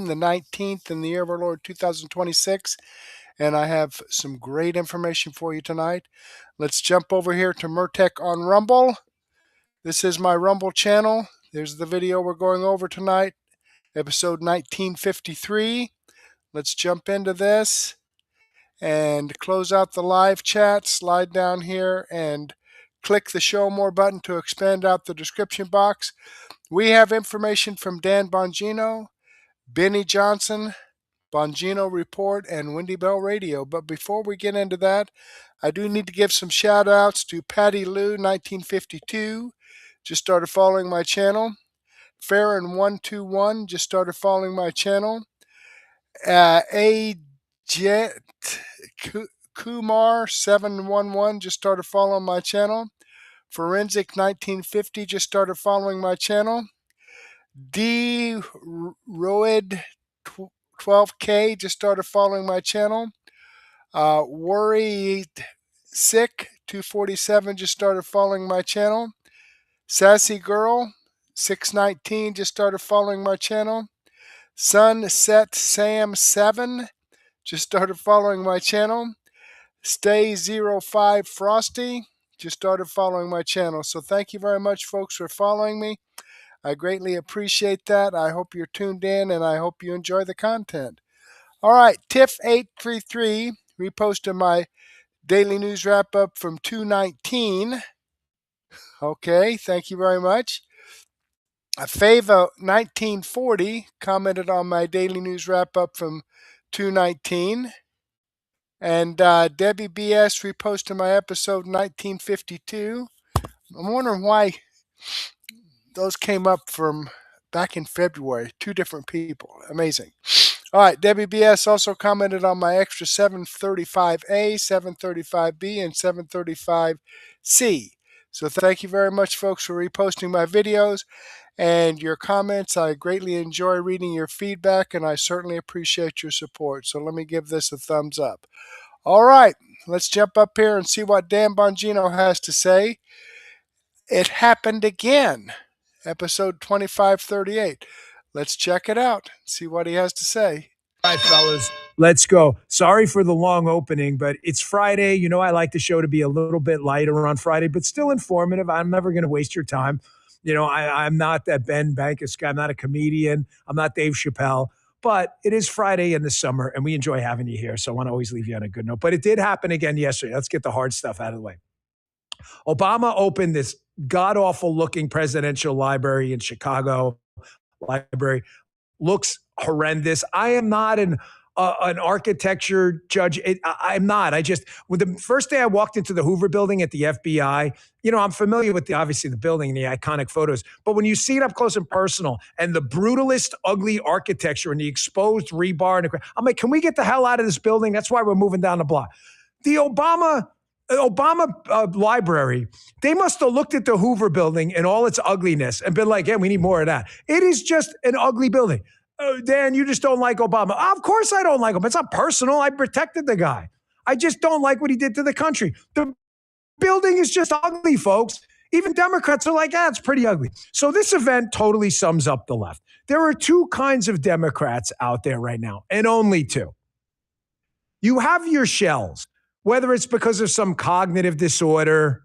the 19th in the year of our Lord 2026, and I have some great information for you tonight. Let's jump over here to Murtek on Rumble. This is my Rumble channel. There's the video we're going over tonight, episode 1953. Let's jump into this and close out the live chat. Slide down here and click the show more button to expand out the description box. We have information from Dan Bongino, Benny Johnson, Bongino Report, and Wendy Bell Radio. But before we get into that, I do need to give some shout outs to Patty Lou 1952, just started following my channel. Farron121 just started following my channel. A Jet Kumar 711 just started following my channel. Forensic 1950 just started following my channel. D Roed 12K just started following my channel. Worried Sick 247 just started following my channel. Sassy Girl 619 just started following my channel. Sunset Sam 7 just started following my channel. Stay 05 Frosty just started following my channel. So thank you very much, folks, for following me. I greatly appreciate that. I hope you're tuned in, and I hope you enjoy the content. All right, Tiff833 reposted my daily news wrap-up from 2/19. Okay, thank you very much. Fava1940 commented on my daily news wrap-up from 2/19. And Debbie BS reposted my episode 1952. I'm wondering why those came up from back in February. Two different people. Amazing. All right, Debbie BS also commented on my extra 735A, 735B, and 735C. So thank you very much, folks, for reposting my videos and your comments. I greatly enjoy reading your feedback, and I certainly appreciate your support. So let me give this a thumbs up. All right, let's jump up here and see what Dan Bongino has to say. It happened again, episode 2538. Let's check it out, see what he has to say. All right, fellas, let's go. Sorry for the long opening, but it's Friday. You know, I like the show to be a little bit lighter on Friday, but still informative. I'm never going to waste your time. You know, I'm not that Ben Bankus guy. I'm not a comedian. I'm not Dave Chappelle. But it is Friday in the summer, and we enjoy having you here, so I want to always leave you on a good note. But it did happen again yesterday. Let's get the hard stuff out of the way. Obama opened this god-awful looking presidential library in Chicago. Library looks horrendous. I am not an architecture judge. I'm not. When the first day I walked into the Hoover building at the FBI, you know, I'm familiar with obviously the building and the iconic photos, but when you see it up close and personal and the brutalist, ugly architecture and the exposed rebar, I'm like, can we get the hell out of this building? That's why we're moving down the block. The Obama library, they must have looked at the Hoover building and all its ugliness and been like, yeah, we need more of that. It is just an ugly building. Dan, you just don't like Obama. Of course I don't like him. It's not personal. I protected the guy. I just don't like what he did to the country. The building is just ugly, folks. Even Democrats are like, it's pretty ugly. So this event totally sums up the left. There are two kinds of Democrats out there right now, and only two. You have your shells, whether it's because of some cognitive disorder,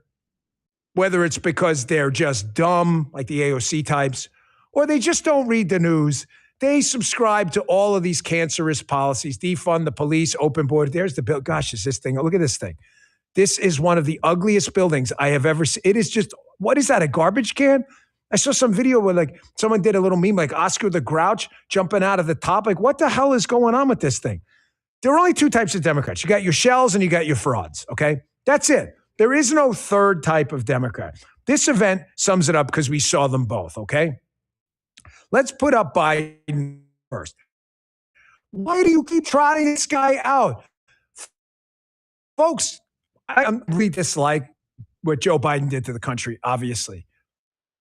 whether it's because they're just dumb, like the AOC types, or they just don't read the news. They subscribe to all of these cancerous policies, defund the police, open border. There's the bill. Gosh, is this thing? Look at this thing. This is one of the ugliest buildings I have ever seen. It is just, what is that, a garbage can? I saw some video where like someone did a little meme like Oscar the Grouch jumping out of the top. Like, what the hell is going on with this thing? There are only two types of Democrats. You got your shells and you got your frauds, okay? That's it. There is no third type of Democrat. This event sums it up because we saw them both, okay? Let's put up Biden first. Why do you keep trotting this guy out? Folks, I really dislike what Joe Biden did to the country, obviously.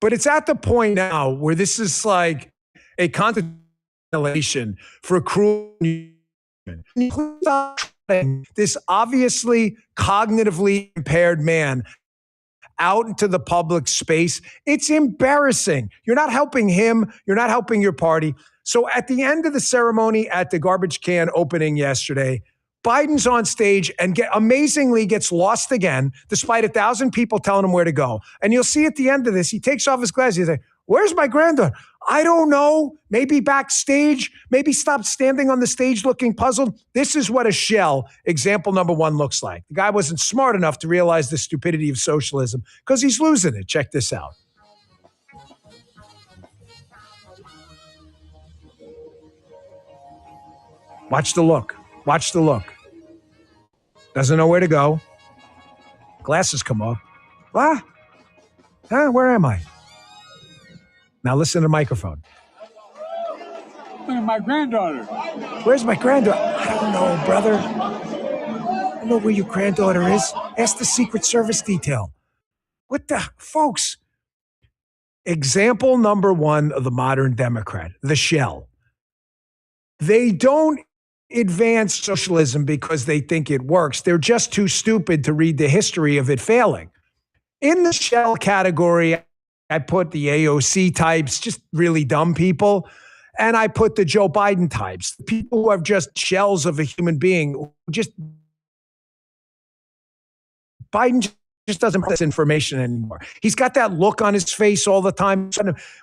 But it's at the point now where this is like a contemplation for cruel this obviously cognitively impaired man out into the public space. It's embarrassing. You're not helping him. You're not helping your party. So at the end of the ceremony at the garbage can opening yesterday, Biden's on stage and amazingly gets lost again, despite 1,000 people telling him where to go. And you'll see at the end of this, he takes off his glasses. He's like, where's my granddaughter? I don't know. Maybe backstage. Maybe stop standing on the stage looking puzzled. This is what a shell, example number one, looks like. The guy wasn't smart enough to realize the stupidity of socialism because he's losing it. Check this out. Watch the look. Watch the look. Doesn't know where to go. Glasses come off. What? Huh? Where am I? Now listen to the microphone. Look at my granddaughter. Where's my granddaughter? I don't know, brother. I don't know where your granddaughter is. Ask the Secret Service detail. What the? Folks, example number one of the modern Democrat, the shell. They don't advance socialism because they think it works. They're just too stupid to read the history of it failing. In the shell category, I put the AOC types, just really dumb people, and I put the Joe Biden types, people who have just shells of a human being. Biden just doesn't process information anymore. He's got that look on his face all the time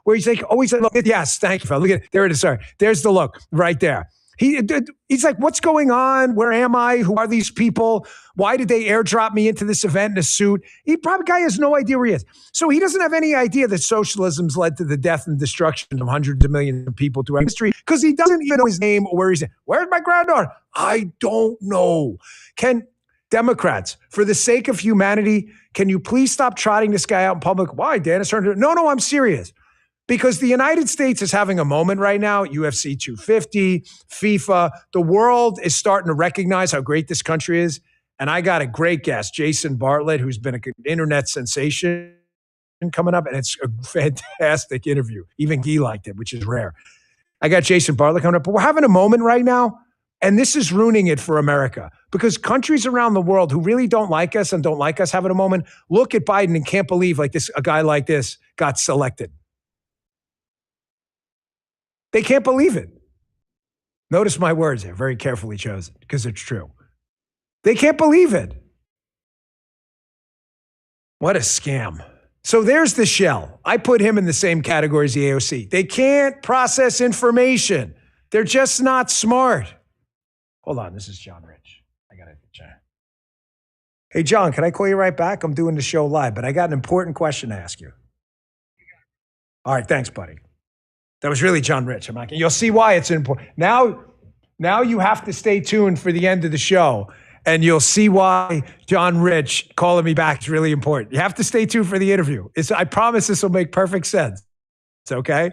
where he's like, always look at, yes, thank you, fella. Look at it. There it is. Sorry. There's the look right there. He's like, what's going on? Where am I? Who are these people? Why did they airdrop me into this event in a suit? Guy has no idea where he is. So he doesn't have any idea that socialism's led to the death and destruction of hundreds of millions of people throughout history because he doesn't even know his name or where he's at. Where's my granddaughter? I don't know. Can Democrats, for the sake of humanity, can you please stop trotting this guy out in public? Why, Dan? No, I'm serious. Because the United States is having a moment right now, UFC 250, FIFA. The world is starting to recognize how great this country is. And I got a great guest, Jason Bartlett, who's been an internet sensation coming up. And it's a fantastic interview. Even he liked it, which is rare. I got Jason Bartlett coming up. But we're having a moment right now. And this is ruining it for America. Because countries around the world who really don't like us and don't like us having a moment, look at Biden and can't believe a guy like this got selected. They can't believe it. Notice my words there, very carefully chosen, because it's true. They can't believe it. What a scam. So there's the shell. I put him in the same category as the AOC. They can't process information. They're just not smart. Hold on, this is John Rich. I got to check. Hey, John, can I call you right back? I'm doing the show live, but I got an important question to ask you. All right, thanks, buddy. That was really John Rich. You'll see why it's important. Now you have to stay tuned for the end of the show, and you'll see why John Rich calling me back is really important. You have to stay tuned for the interview. I promise this will make perfect sense. It's okay?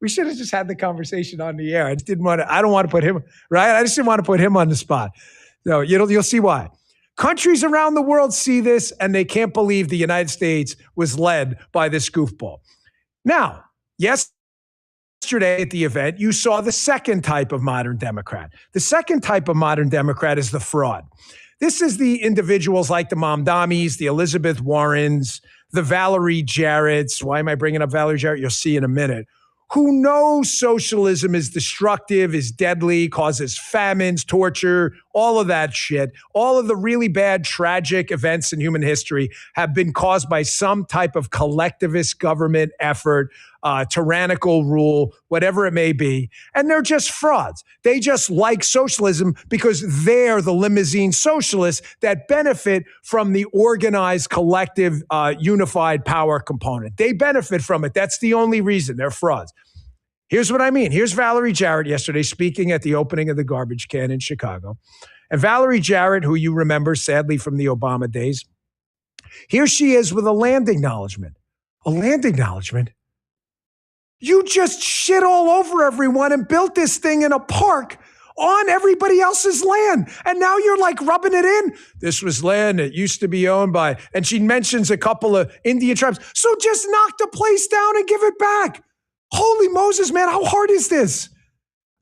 We should have just had the conversation on the air. I don't want to put him, right? I just didn't want to put him on the spot. No, you'll see why. Countries around the world see this, and they can't believe the United States was led by this goofball. Now, yesterday at the event, you saw the second type of modern Democrat. The second type of modern Democrat is the fraud. This is the individuals like the Mamdamis, the Elizabeth Warrens, the Valerie Jarretts. Why am I bringing up Valerie Jarrett? You'll see in a minute. Who knows socialism is destructive, is deadly, causes famines, torture, all of that shit. All of the really bad, tragic events in human history have been caused by some type of collectivist government effort, tyrannical rule, whatever it may be. And they're just frauds. They just like socialism because they're the limousine socialists that benefit from the organized, collective, unified power component. They benefit from it. That's the only reason. They're frauds. Here's what I mean. Here's Valerie Jarrett yesterday speaking at the opening of the garbage can in Chicago. And Valerie Jarrett, who you remember sadly from the Obama days, here she is with a land acknowledgement. A land acknowledgement? You just shit all over everyone and built this thing in a park on everybody else's land. And now you're like rubbing it in. This was land that used to be owned by, and she mentions a couple of Indian tribes. So just knock the place down and give it back. Holy Moses, man, how hard is this?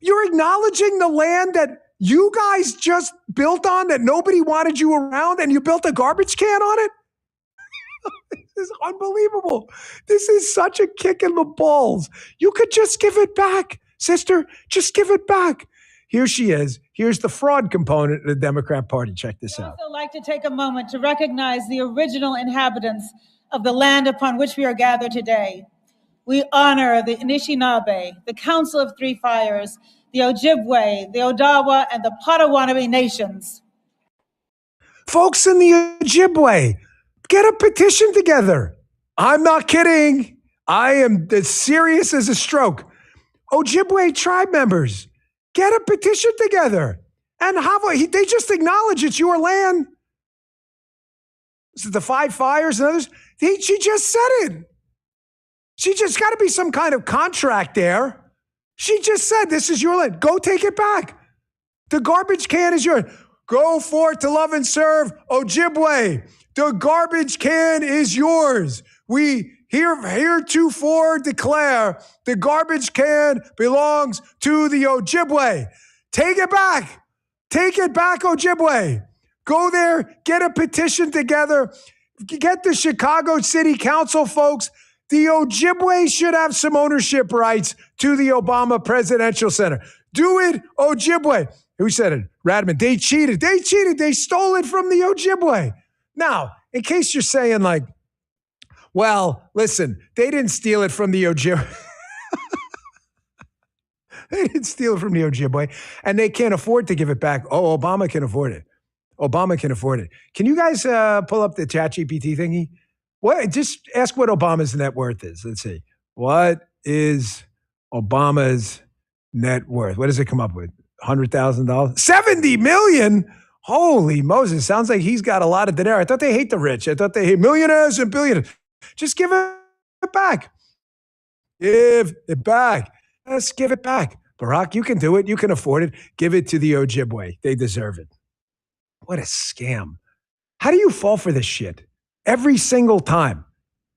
You're acknowledging the land that you guys just built on, that nobody wanted you around, and you built a garbage can on it? This is unbelievable. This is such a kick in the balls. You could just give it back, sister. Just give it back. Here she is. Here's the fraud component of the Democrat Party. Check this out. I'd also like to take a moment to recognize the original inhabitants of the land upon which we are gathered today. We honor the Anishinaabe, the Council of Three Fires, the Ojibwe, the Odawa, and the Potawatomi nations. Folks in the Ojibwe, get a petition together. I'm not kidding. I am as serious as a stroke. Ojibwe tribe members, get a petition together. And they just acknowledge it's your land. This is the Five Fires and others. She just said it. She just got to be some kind of contract there. She just said, this is your land. Go take it back. The garbage can is yours. Go forth to love and serve Ojibwe. The garbage can is yours. We heretofore declare the garbage can belongs to the Ojibwe. Take it back. Take it back, Ojibwe. Go there, get a petition together. Get the Chicago City Council, folks. The Ojibwe should have some ownership rights to the Obama Presidential Center. Do it, Ojibwe. Who said it? Radman. They cheated. They cheated. They stole it from the Ojibwe. Now, in case you're saying like, well, listen, they didn't steal it from the Ojibwe. They didn't steal it from the Ojibwe, and they can't afford to give it back. Oh, Obama can afford it. Obama can afford it. Can you guys pull up the ChatGPT thingy? What? Just ask what Obama's net worth is. Let's see. What is Obama's net worth? What does it come up with? $100,000? $70 million? Holy Moses. Sounds like he's got a lot of dinero. I thought they hate the rich. I thought they hate millionaires and billionaires. Just give it back. Give it back. Let's give it back. Barack, you can do it. You can afford it. Give it to the Ojibwe. They deserve it. What a scam. How do you fall for this shit? Every single time.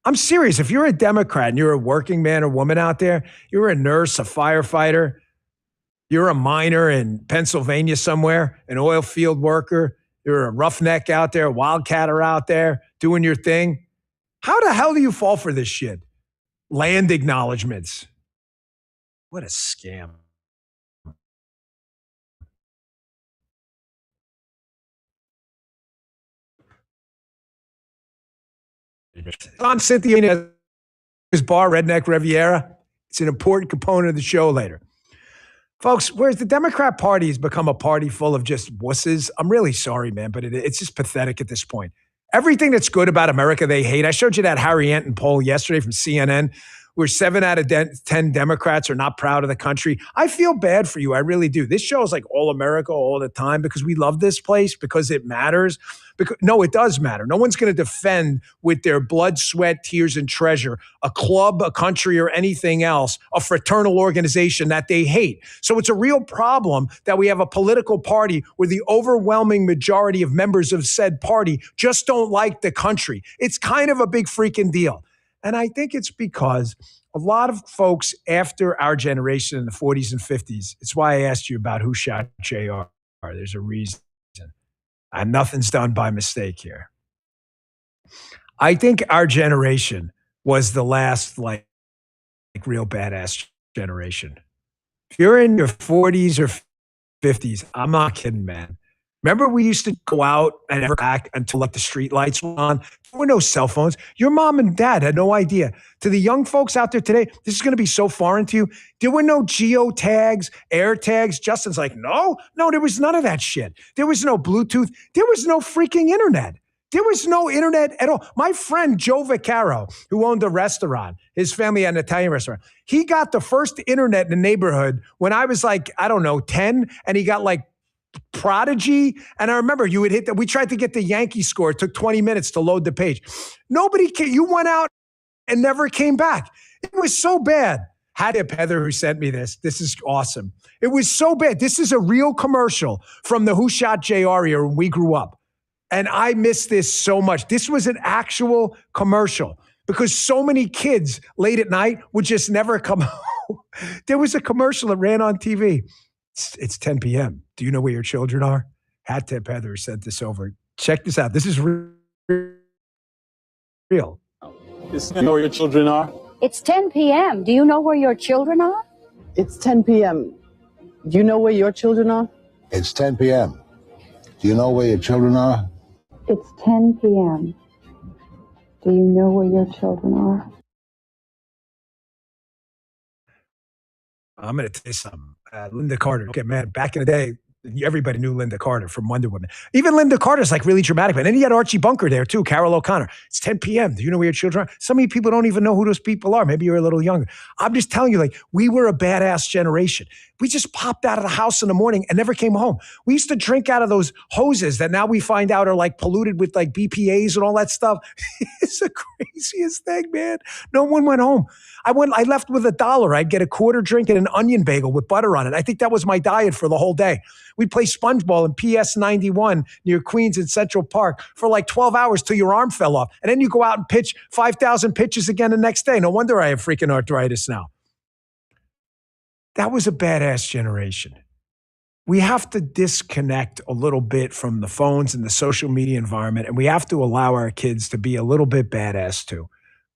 I'm serious. If you're a Democrat and you're a working man or woman out there, you're a nurse, a firefighter, you're a miner in Pennsylvania somewhere, an oil field worker, you're a roughneck out there, a wildcatter out there doing your thing. How the hell do you fall for this shit? Land acknowledgments. What a scam. On Cynthia's bar, Redneck Riviera. It's an important component of the show later. Folks, whereas the Democrat Party has become a party full of just wusses, I'm really sorry, man, but it's just pathetic at this point. Everything that's good about America, they hate. I showed you that Harry Anton poll yesterday from CNN, where 7 out of 10 Democrats are not proud of the country. I feel bad for you. I really do. This show is like all America all the time because we love this place, because it matters. No, it does matter. No one's going to defend with their blood, sweat, tears, and treasure a club, a country, or anything else, a fraternal organization that they hate. So it's a real problem that we have a political party where the overwhelming majority of members of said party just don't like the country. It's kind of a big freaking deal. And I think it's because a lot of folks after our generation in the 40s and 50s, it's why I asked you about who shot JR. There's a reason. And nothing's done by mistake here. I think our generation was the last like real badass generation. If you're in your 40s or 50s, I'm not kidding, man. Remember we used to go out and never back until like the street lights were on? There were no cell phones. Your mom and dad had no idea. To the young folks out there today, this is going to be so foreign to you. There were no geo tags, air tags. Justin's like, no, there was none of that shit. There was no Bluetooth. There was no freaking internet. There was no internet at all. My friend Joe Vaccaro, who owned a restaurant, his family had an Italian restaurant. He got the first internet in the neighborhood when I was like, 10, and he got like Prodigy. And I remember you would hit that. We tried to get the Yankee score. It took 20 minutes to load the page. Nobody came. You went out and never came back. It was so bad. Had it Heather who sent me this. This is awesome. It was so bad. This is a real commercial from the Who Shot JR era when we grew up. And I miss this so much. This was an actual commercial because so many kids late at night would just never come home. There was a commercial that ran on TV. It's 10 p.m. Do you know where your children are? Hat Tip Heather sent this over. Check this out. This is real. You know where your children are? It's 10 p.m. Do you know where your children are? It's 10 p.m. Do you know where your children are? It's 10 p.m. Do you know where your children are? It's 10 p.m. Do you know where your children are? I'm going to tell you something. Linda Carter, get mad. Back in the day, everybody knew Linda Carter from Wonder Woman. Even Linda Carter's like really dramatic. And then you had Archie Bunker there too, Carol O'Connor. It's 10 p.m. Do you know where your children are? Some of you people don't even know who those people are. Maybe you're a little younger. I'm just telling you, like, we were a badass generation. We just popped out of the house in the morning and never came home. We used to drink out of those hoses that now we find out are like polluted with like BPAs and all that stuff. It's the craziest thing, man. No one went home. I left with $1. I'd get a quarter drink and an onion bagel with butter on it. I think that was my diet for the whole day. We'd play spongeball in PS 91 near Queens in Central Park for like 12 hours till your arm fell off. And then you go out and pitch 5,000 pitches again the next day. No wonder I have freaking arthritis now. That was a badass generation. We have to disconnect a little bit from the phones and the social media environment, and we have to allow our kids to be a little bit badass too.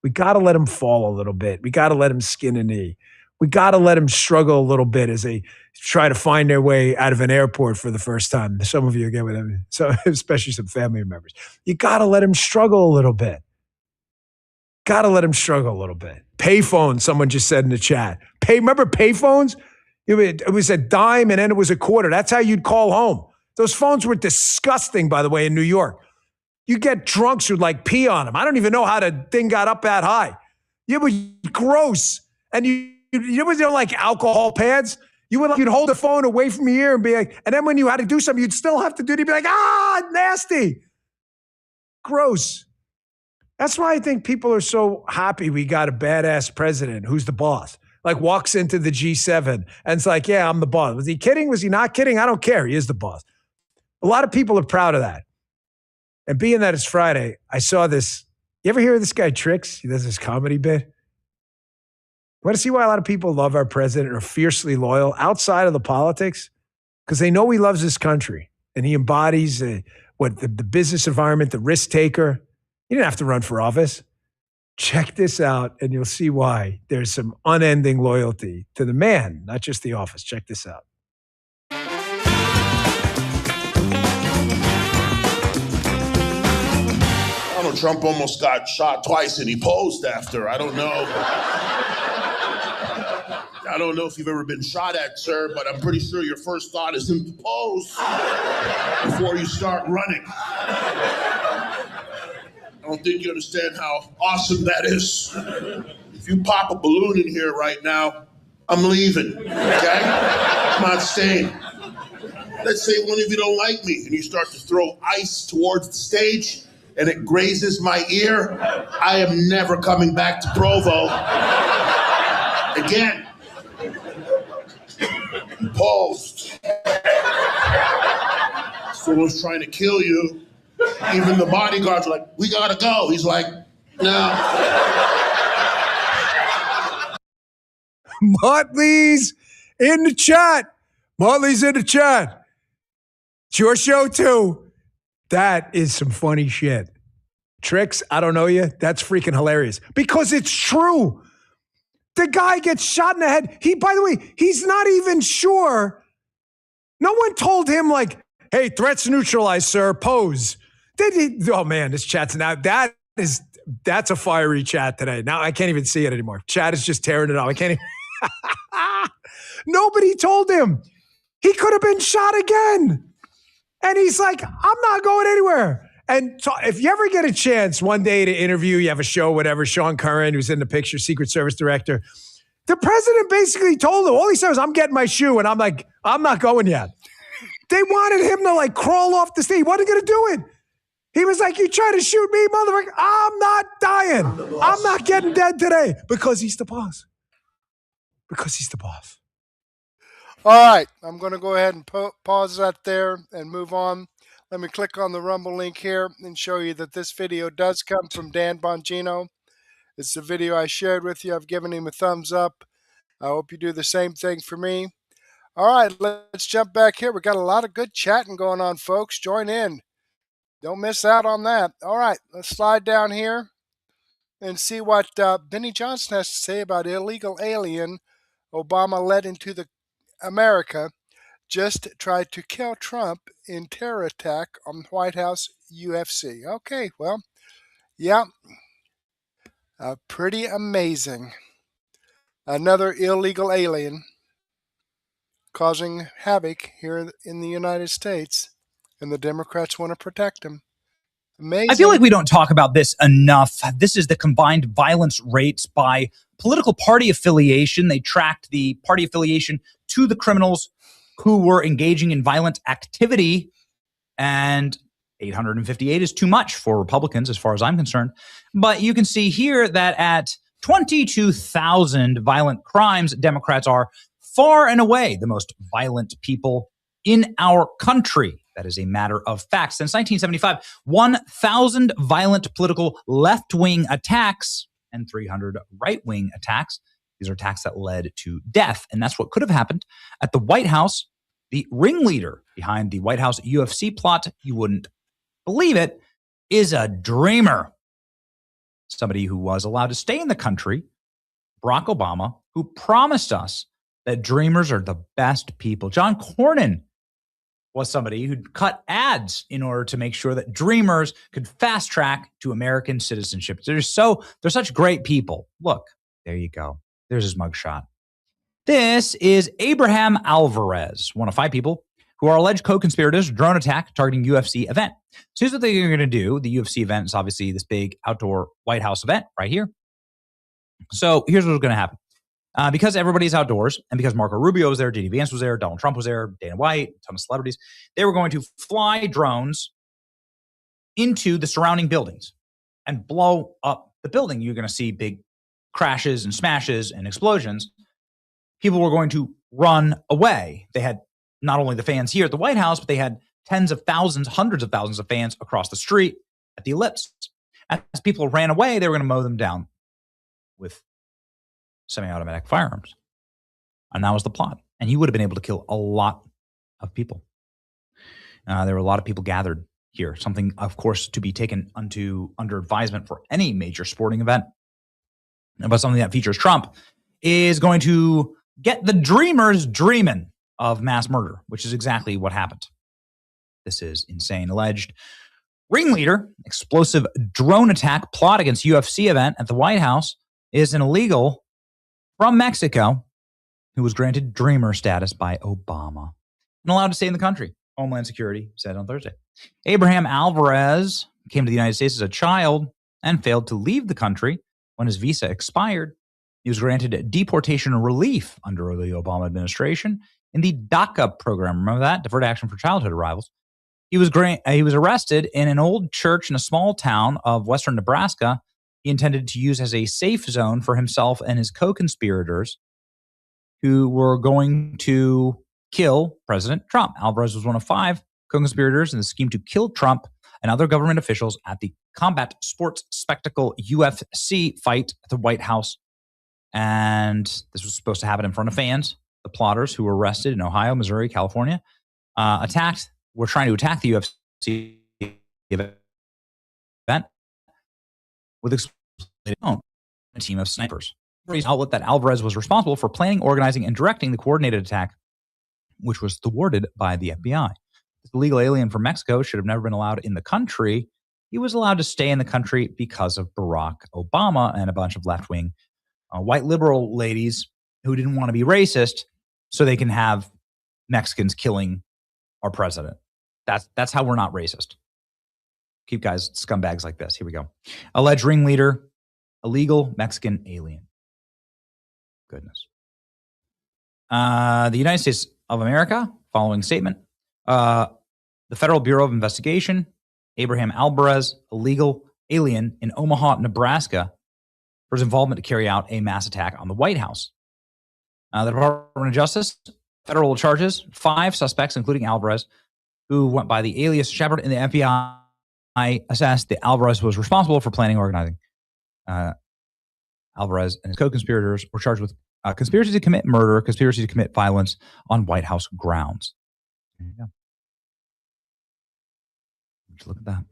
We got to let them fall a little bit. We got to let them skin a knee. We got to let them struggle a little bit as they try to find their way out of an airport for the first time. Some of you get with them, so especially some family members. You got to let them struggle a little bit. Got to let them struggle a little bit. Payphone, someone just said in the chat. Remember payphones? It was a dime and then it was a quarter. That's how you'd call home. Those phones were disgusting, by the way, in New York. You get drunks who'd like pee on them. I don't even know how the thing got up that high. It was gross. And you know, like alcohol pads? You'd hold the phone away from your ear and be like, and then when you had to do something, you'd still have to do it. You'd be like, nasty. Gross. That's why I think people are so happy we got a badass president who's the boss. Like walks into the G7 and it's like, yeah, I'm the boss. Was he kidding? Was he not kidding? I don't care. He is the boss. A lot of people are proud of that. And being that it's Friday, I saw this. You ever hear of this guy Trix? He does this comedy bit. Want to see why a lot of people love our president or are fiercely loyal outside of the politics? Because they know he loves this country and he embodies the business environment, the risk taker. He didn't have to run for office. Check this out and you'll see why there's some unending loyalty to the man, not just the office. Check this out. Donald Trump almost got shot twice and he posed after. I don't know if you've ever been shot at, sir, but I'm pretty sure your first thought is to pose before you start running. I don't think you understand how awesome that is. If you pop a balloon in here right now, I'm leaving, okay? I'm not staying. Let's say one of you don't like me and you start to throw ice towards the stage and it grazes my ear. I am never coming back to Provo again. You paused. Someone's trying to kill you. Even the bodyguards are like, we gotta go. He's like, no. Motley's in the chat. Motley's in the chat. It's your show too. That is some funny shit. Trix, I don't know you. That's freaking hilarious. Because it's true. The guy gets shot in the head. By the way, he's not even sure. No one told him like, hey, threats neutralized, sir, pose. Oh man, this chat's now, that's a fiery chat today. Now I can't even see it anymore. Chat is just tearing it up. I can't even. Nobody told him. He could have been shot again. And he's like, I'm not going anywhere. And so if you ever get a chance one day to interview, you have a show, whatever, Sean Curran, who's in the picture, Secret Service director, the president basically told him, all he said was, I'm getting my shoe. And I'm like, I'm not going yet. They wanted him to like crawl off the stage. He wasn't going to do it. He was like, you try to shoot me, motherfucker. I'm not dying. I'm not getting dead today because he's the boss. Because he's the boss. All right, I'm going to go ahead and pause that there and move on. Let me click on the Rumble link here and show you that this video does come from Dan Bongino. It's the video I shared with you. I've given him a thumbs up. I hope you do the same thing for me. All right, let's jump back here. We got a lot of good chatting going on, folks. Join in. Don't miss out on that. All right, let's slide down here. and see what Benny Johnson has to say about illegal alien Obama led into the America just tried to kill Trump in terror attack on White House UFC. Okay, well, yeah, pretty amazing. Another illegal alien causing havoc here in the United States, and the Democrats want to protect him. Amazing. I feel like we don't talk about this enough. This is the combined violence rates by political party affiliation. They tracked the party affiliation to the criminals who were engaging in violent activity, and 858 is too much for Republicans as far as I'm concerned. But you can see here that at 22,000 violent crimes, Democrats are far and away the most violent people in our country. That is a matter of fact. Since 1975, 1,000 violent political left-wing attacks and 300 right-wing attacks. These are attacks that led to death. And that's what could have happened at the White House. The ringleader behind the White House UFC plot, you wouldn't believe it, is a dreamer. Somebody who was allowed to stay in the country, Barack Obama, who promised us that dreamers are the best people. John Cornyn was somebody who'd cut ads in order to make sure that dreamers could fast track to American citizenship. They're such great people. Look, there you go. There's his mugshot. This is Abraham Alvarez, one of 5 people who are alleged co-conspirators, drone attack targeting UFC event. So here's what they're going to do. The UFC event is obviously this big outdoor White House event right here. So here's what's going to happen. Because everybody's outdoors, and because Marco Rubio was there, J.D. Vance was there, Donald Trump was there, Dana White, a ton of celebrities, they were going to fly drones into the surrounding buildings and blow up the building. You're going to see big crashes and smashes and explosions. People were going to run away. They had not only the fans here at the White House, but they had tens of thousands, hundreds of thousands of fans across the street at the Ellipse. As people ran away, they were going to mow them down with semi-automatic firearms. And that was the plot. And he would have been able to kill a lot of people. There were a lot of people gathered here. Something, of course, to be taken under advisement for any major sporting event. But something that features Trump is going to get the dreamers dreaming of mass murder, which is exactly what happened. This is insane. Alleged ringleader, explosive drone attack plot against UFC event at the White House is an illegal from Mexico who was granted dreamer status by Obama and allowed to stay in the country. Homeland Security said on Thursday. Abraham Alvarez came to the United States as a child and failed to leave the country when his visa expired. He was granted deportation relief under the Obama administration in the DACA program. Remember that? Deferred Action for Childhood Arrivals. He was arrested in an old church in a small town of western Nebraska. He intended to use as a safe zone for himself and his co-conspirators who were going to kill President Trump. Alvarez was one of 5 co-conspirators in the scheme to kill Trump and other government officials at the combat sports spectacle UFC fight at the White House. And this was supposed to happen in front of fans. The plotters who were arrested in Ohio, Missouri, California, were trying to attack the UFC event with a team of snipers. Outlet that Alvarez was responsible for planning, organizing, and directing the coordinated attack, which was thwarted by the FBI. The illegal alien from Mexico should have never been allowed in the country. He was allowed to stay in the country because of Barack Obama and a bunch of left-wing white liberal ladies who didn't want to be racist so they can have Mexicans killing our president. That's how we're not racist. Keep guys, scumbags like this. Here we go. Alleged ringleader, illegal Mexican alien. Goodness. The United States of America, following statement. The Federal Bureau of Investigation, Abraham Alvarez, illegal alien in Omaha, Nebraska, for his involvement to carry out a mass attack on the White House. The Department of Justice, federal charges, 5 suspects, including Alvarez, who went by the alias Shepard, and the FBI assessed that Alvarez was responsible for planning and organizing. Alvarez and his co-conspirators were charged with conspiracy to commit murder, conspiracy to commit violence on White House grounds. There you go. Just look at that.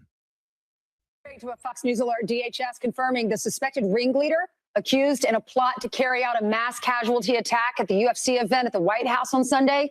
To a Fox News alert, DHS confirming the suspected ringleader accused in a plot to carry out a mass casualty attack at the UFC event at the White House on Sunday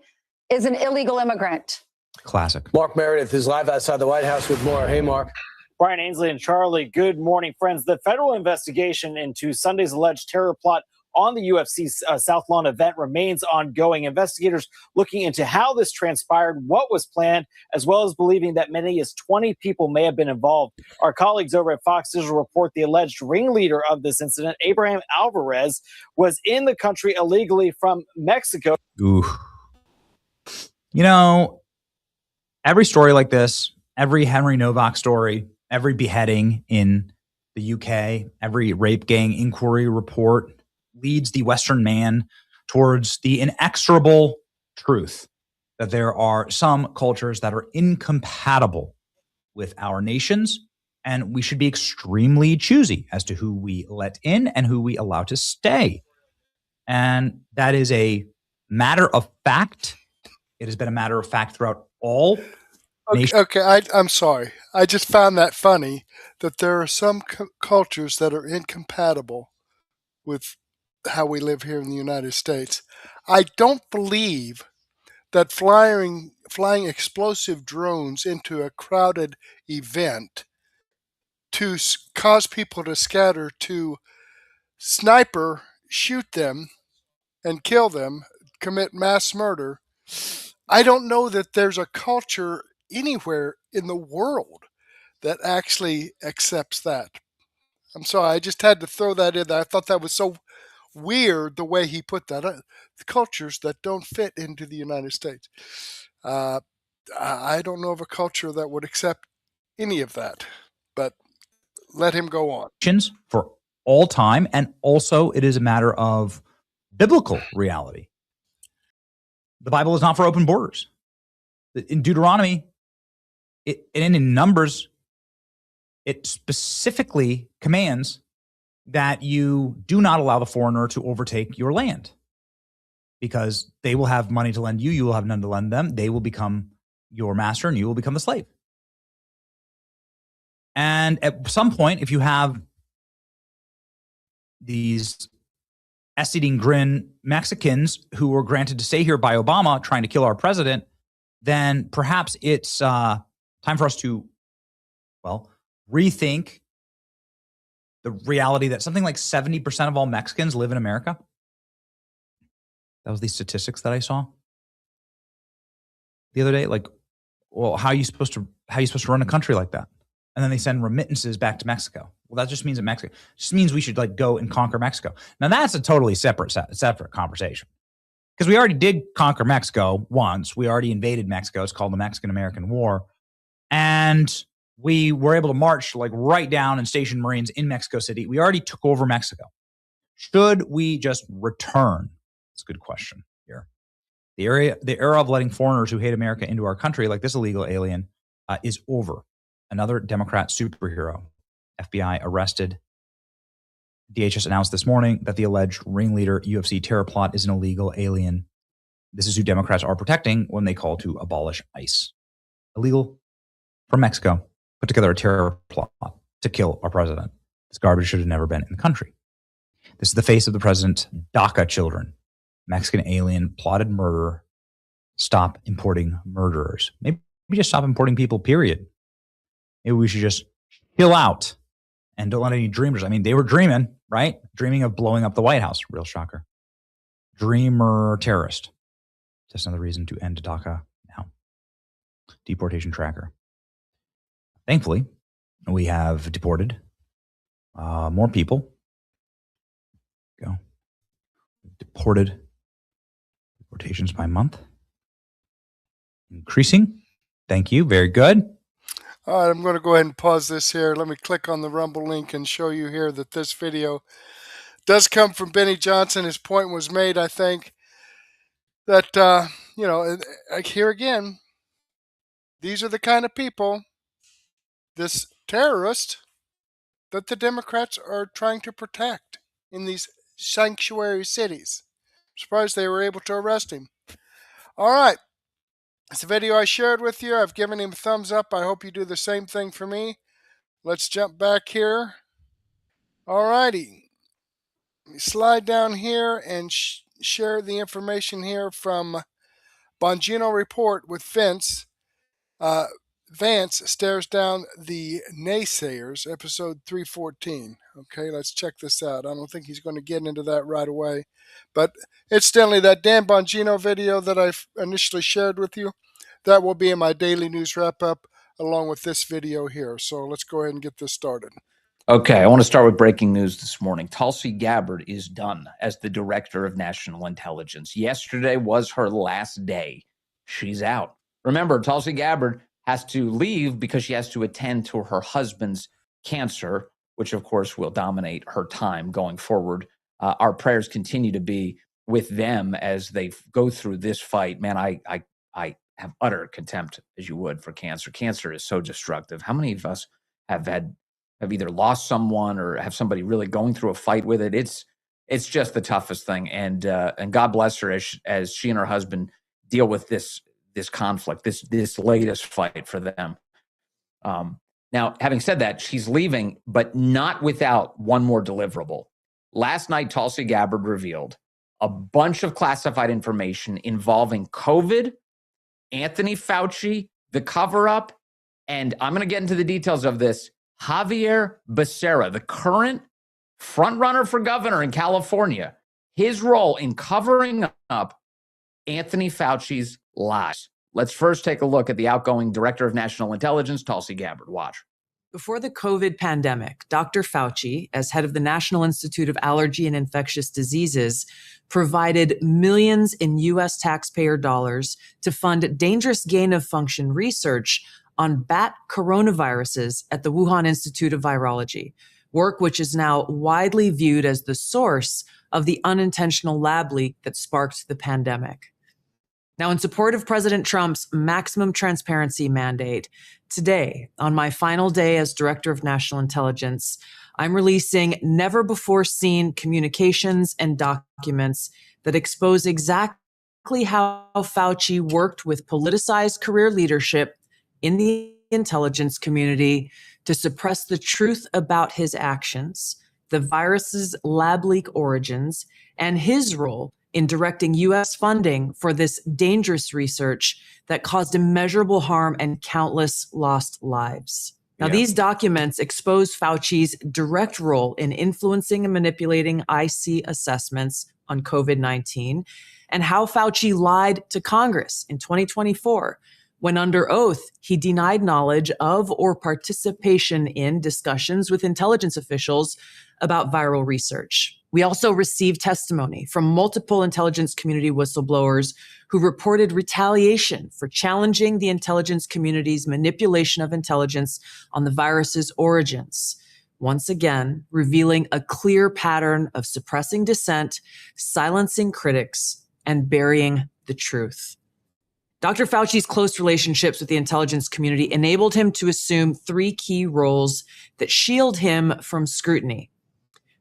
is an illegal immigrant. Classic. Mark Meredith is live outside the White House with more. Hey, Mark. Brian Ainsley and Charlie, good morning, friends. The federal investigation into Sunday's alleged terror plot on the UFC's South Lawn event remains ongoing. Investigators looking into how this transpired, what was planned, as well as believing that many as 20 people may have been involved. Our colleagues over at Fox News report the alleged ringleader of this incident, Abraham Alvarez, was in the country illegally from Mexico. Ooh. You know, every story like this, every Henry Novak story, every beheading in the UK, every rape gang inquiry report leads the Western man towards the inexorable truth that there are some cultures that are incompatible with our nations, and we should be extremely choosy as to who we let in and who we allow to stay. And that is a matter of fact. It has been a matter of fact throughout all nations. Okay, I'm sorry. I just found that funny that there are some cultures that are incompatible with how we live here in the United States. I don't believe that flying explosive drones into a crowded event to cause people to scatter, to sniper shoot them and kill them, commit mass murder. I don't know that there's a culture anywhere in the world that actually accepts that. I'm sorry, I just had to throw that in there. I thought that was so weird the way he put that. The cultures that don't fit into the United States. I don't know of a culture that would accept any of that, but let him go on. For all time, and also it is a matter of biblical reality. The Bible is not for open borders. In Deuteronomy, and in Numbers, it specifically commands that you do not allow the foreigner to overtake your land, because they will have money to lend you, you will have none to lend them, they will become your master and you will become the slave. And at some point, if you have these ass-eating grin Mexicans who were granted to stay here by Obama trying to kill our president, then perhaps it's time for us to, well, rethink the reality that something like 70% of all Mexicans live in America. That was the statistics that I saw the other day. Like, well, how are you supposed to run a country like that? And then they send remittances back to Mexico. Well, that just means that Mexico just means we should like go and conquer Mexico. Now that's a totally separate conversation, because we already did conquer Mexico once. We already invaded Mexico. It's called the Mexican-American War, and we were able to march like right down and station Marines in Mexico City. We already took over Mexico. Should we just return? It's a good question here. The era of letting foreigners who hate America into our country, like this illegal alien, is over. Another Democrat superhero. FBI arrested. DHS announced this morning that the alleged ringleader UFC terror plot is an illegal alien. This is who Democrats are protecting when they call to abolish ICE. Illegal from Mexico. Put together a terror plot to kill our president. This garbage should have never been in the country. This is the face of the president's DACA children. Mexican alien plotted murder. Stop importing murderers. Maybe just stop importing people, period. Maybe we should just chill out and don't let any dreamers. I mean, they were dreaming, right? Dreaming of blowing up the White House. Real shocker. Dreamer terrorist. Just another reason to end DACA now. Deportation tracker. Thankfully, we have deported more people. Go. Deported. Deportations by month. Increasing. Thank you. Very good. All right, I'm going to go ahead and pause this here. Let me click on the Rumble link and show you here that this video does come from Benny Johnson. His point was made, I think, that, here again, these are the kind of people, this terrorist, that the Democrats are trying to protect in these sanctuary cities. I'm surprised they were able to arrest him. All right. It's a video I shared with you. I've given him a thumbs up. I hope you do the same thing for me. let's jump back here. All righty. Slide down here and share the information here from Bongino report with Vance. Vance stares down the Naysayers, episode 314. Okay, let's check this out. I don't think he's going to get into that right away, but incidentally, that Dan Bongino video that I initially shared with you, that will be in my daily news wrap up along with this video here. So let's go ahead and get this started. Okay, I want to start with breaking news this morning. Tulsi Gabbard is done as the Director of National Intelligence. Yesterday was her last day. She's out. Remember, Tulsi Gabbard has to leave because she has to attend to her husband's cancer, which of course will dominate her time going forward. Our prayers continue to be with them as they go through this fight. Man, I have utter contempt, as you would, for cancer. Cancer is so destructive. How many of us have either lost someone or have somebody really going through a fight with it? It's just the toughest thing. And God bless her as she and her husband deal with this conflict, this latest fight for them. Now, having said that, she's leaving, but not without one more deliverable. Last night, Tulsi Gabbard revealed a bunch of classified information involving COVID, Anthony Fauci, the cover-up, and I'm going to get into the details of this, Javier Becerra, the current frontrunner for governor in California, his role in covering up Anthony Fauci's lies. Let's first take a look at the outgoing Director of National Intelligence, Tulsi Gabbard. Watch. Before the COVID pandemic, Dr. Fauci, as head of the National Institute of Allergy and Infectious Diseases, provided millions in U.S. taxpayer dollars to fund dangerous gain-of-function research on bat coronaviruses at the Wuhan Institute of Virology, work which is now widely viewed as the source of the unintentional lab leak that sparked the pandemic. Now, in support of President Trump's maximum transparency mandate, today, on my final day as Director of National Intelligence, I'm releasing never-before-seen communications and documents that expose exactly how Fauci worked with politicized career leadership in the intelligence community to suppress the truth about his actions, the virus's lab leak origins, and his role in directing U.S. funding for this dangerous research that caused immeasurable harm and countless lost lives. Now, these documents expose Fauci's direct role in influencing and manipulating IC assessments on COVID-19 and how Fauci lied to Congress in 2024 when under oath he denied knowledge of or participation in discussions with intelligence officials about viral research. We also received testimony from multiple intelligence community whistleblowers who reported retaliation for challenging the intelligence community's manipulation of intelligence on the virus's origins, once again revealing a clear pattern of suppressing dissent, silencing critics, and burying the truth. Dr. Fauci's close relationships with the intelligence community enabled him to assume three key roles that shield him from scrutiny.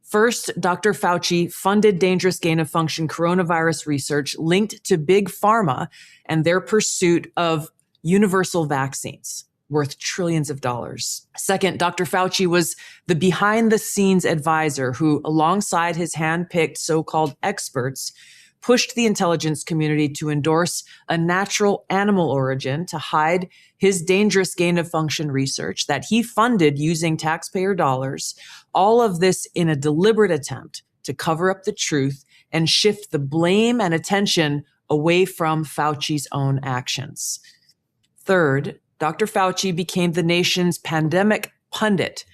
First, Dr. Fauci funded dangerous gain-of-function coronavirus research linked to Big Pharma and their pursuit of universal vaccines worth trillions of dollars. Second, Dr. Fauci was the behind-the-scenes advisor who, alongside his hand-picked so-called experts, pushed the intelligence community to endorse a natural animal origin to hide his dangerous gain-of-function research that he funded using taxpayer dollars, all of this in a deliberate attempt to cover up the truth and shift the blame and attention away from Fauci's own actions. Third, Dr. Fauci became the nation's pandemic pundit,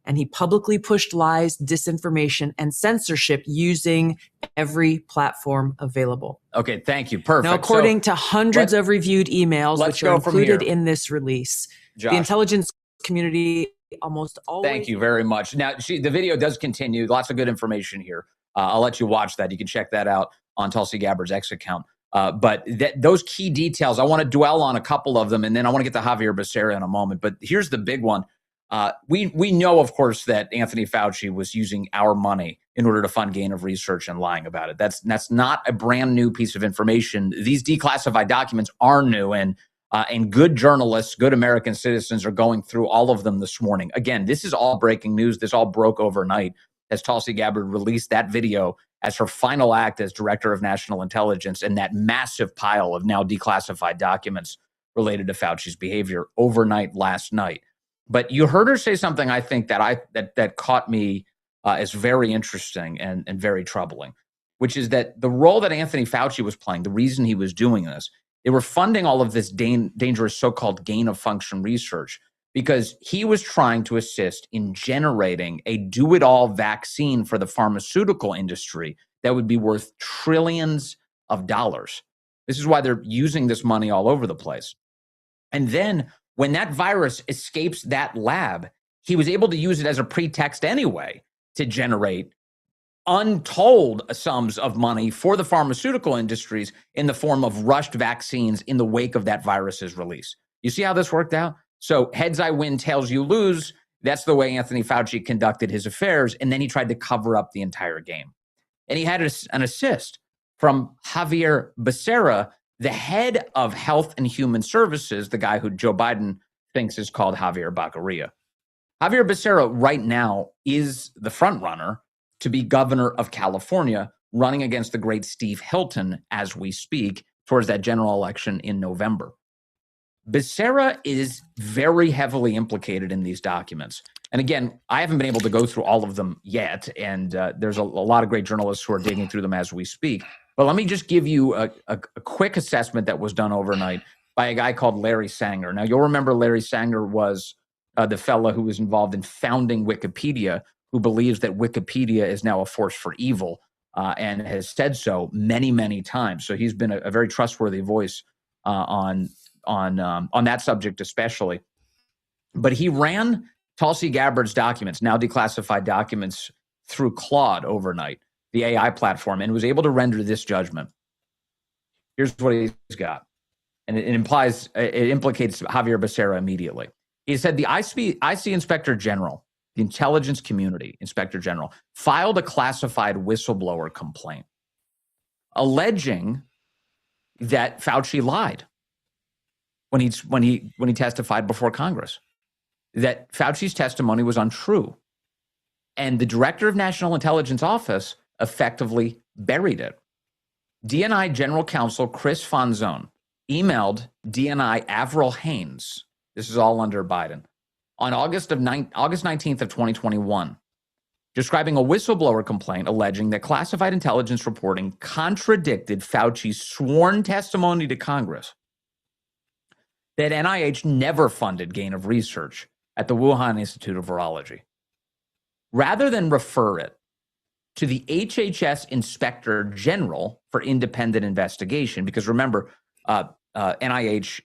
and he publicly pushed lies, disinformation, and censorship using every platform available. Okay, thank you. Perfect. Now, according to hundreds of reviewed emails, which are included in this release, Josh, the intelligence community almost always... Thank you very much. Now, the video does continue. Lots of good information here. I'll let you watch that. You can check that out on Tulsi Gabbard's X account. But those key details, I want to dwell on a couple of them, and then I want to get to Javier Becerra in a moment. But here's the big one. We know, of course, that Anthony Fauci was using our money in order to fund gain of research and lying about it. That's not a brand new piece of information. These declassified documents are new, and And good journalists, good American citizens are going through all of them this morning. Again, this is all breaking news. This all broke overnight as Tulsi Gabbard released that video as her final act as Director of National Intelligence, and that massive pile of now declassified documents related to Fauci's behavior overnight last night. But you heard her say something I think that caught me as very interesting and very troubling, which is that the role that Anthony Fauci was playing, the reason he was doing this, they were funding all of this dangerous so-called gain-of-function research because he was trying to assist in generating a do-it-all vaccine for the pharmaceutical industry that would be worth trillions of dollars. This is why they're using this money all over the place. And then when that virus escapes that lab, he was able to use it as a pretext anyway to generate untold sums of money for the pharmaceutical industries in the form of rushed vaccines in the wake of that virus's release. You see how this worked out? So heads I win, tails you lose. That's the way Anthony Fauci conducted his affairs. And then he tried to cover up the entire game. And he had an assist from Javier Becerra, the head of Health and Human Services, the guy who Joe Biden thinks is called Javier Baccaria. Javier Becerra right now is the front runner to be governor of California, running against the great Steve Hilton as we speak towards that general election in November. Becerra is very heavily implicated in these documents. And again, I haven't been able to go through all of them yet, and there's a lot of great journalists who are digging through them as we speak. But let me just give you a quick assessment that was done overnight by a guy called Larry Sanger. Now, you'll remember Larry Sanger was the fellow who was involved in founding Wikipedia, who believes that Wikipedia is now a force for evil and has said so many, many times. So he's been a very trustworthy voice on that subject especially. But he ran Tulsi Gabbard's documents, now declassified documents, through Claude overnight, the AI platform, and was able to render this judgment. Here's what he's got. And it implicates Javier Becerra immediately. He said the IC Inspector General, the Intelligence Community Inspector General, filed a classified whistleblower complaint alleging that Fauci lied when he testified before Congress, that Fauci's testimony was untrue. And the Director of National Intelligence Office effectively buried it. DNI General Counsel Chris Fonzone emailed DNI Avril Haines, this is all under Biden, on August 19th of 2021, describing a whistleblower complaint alleging that classified intelligence reporting contradicted Fauci's sworn testimony to Congress that NIH never funded gain of research at the Wuhan Institute of Virology. Rather than refer it to the HHS Inspector General for independent investigation, because remember, NIH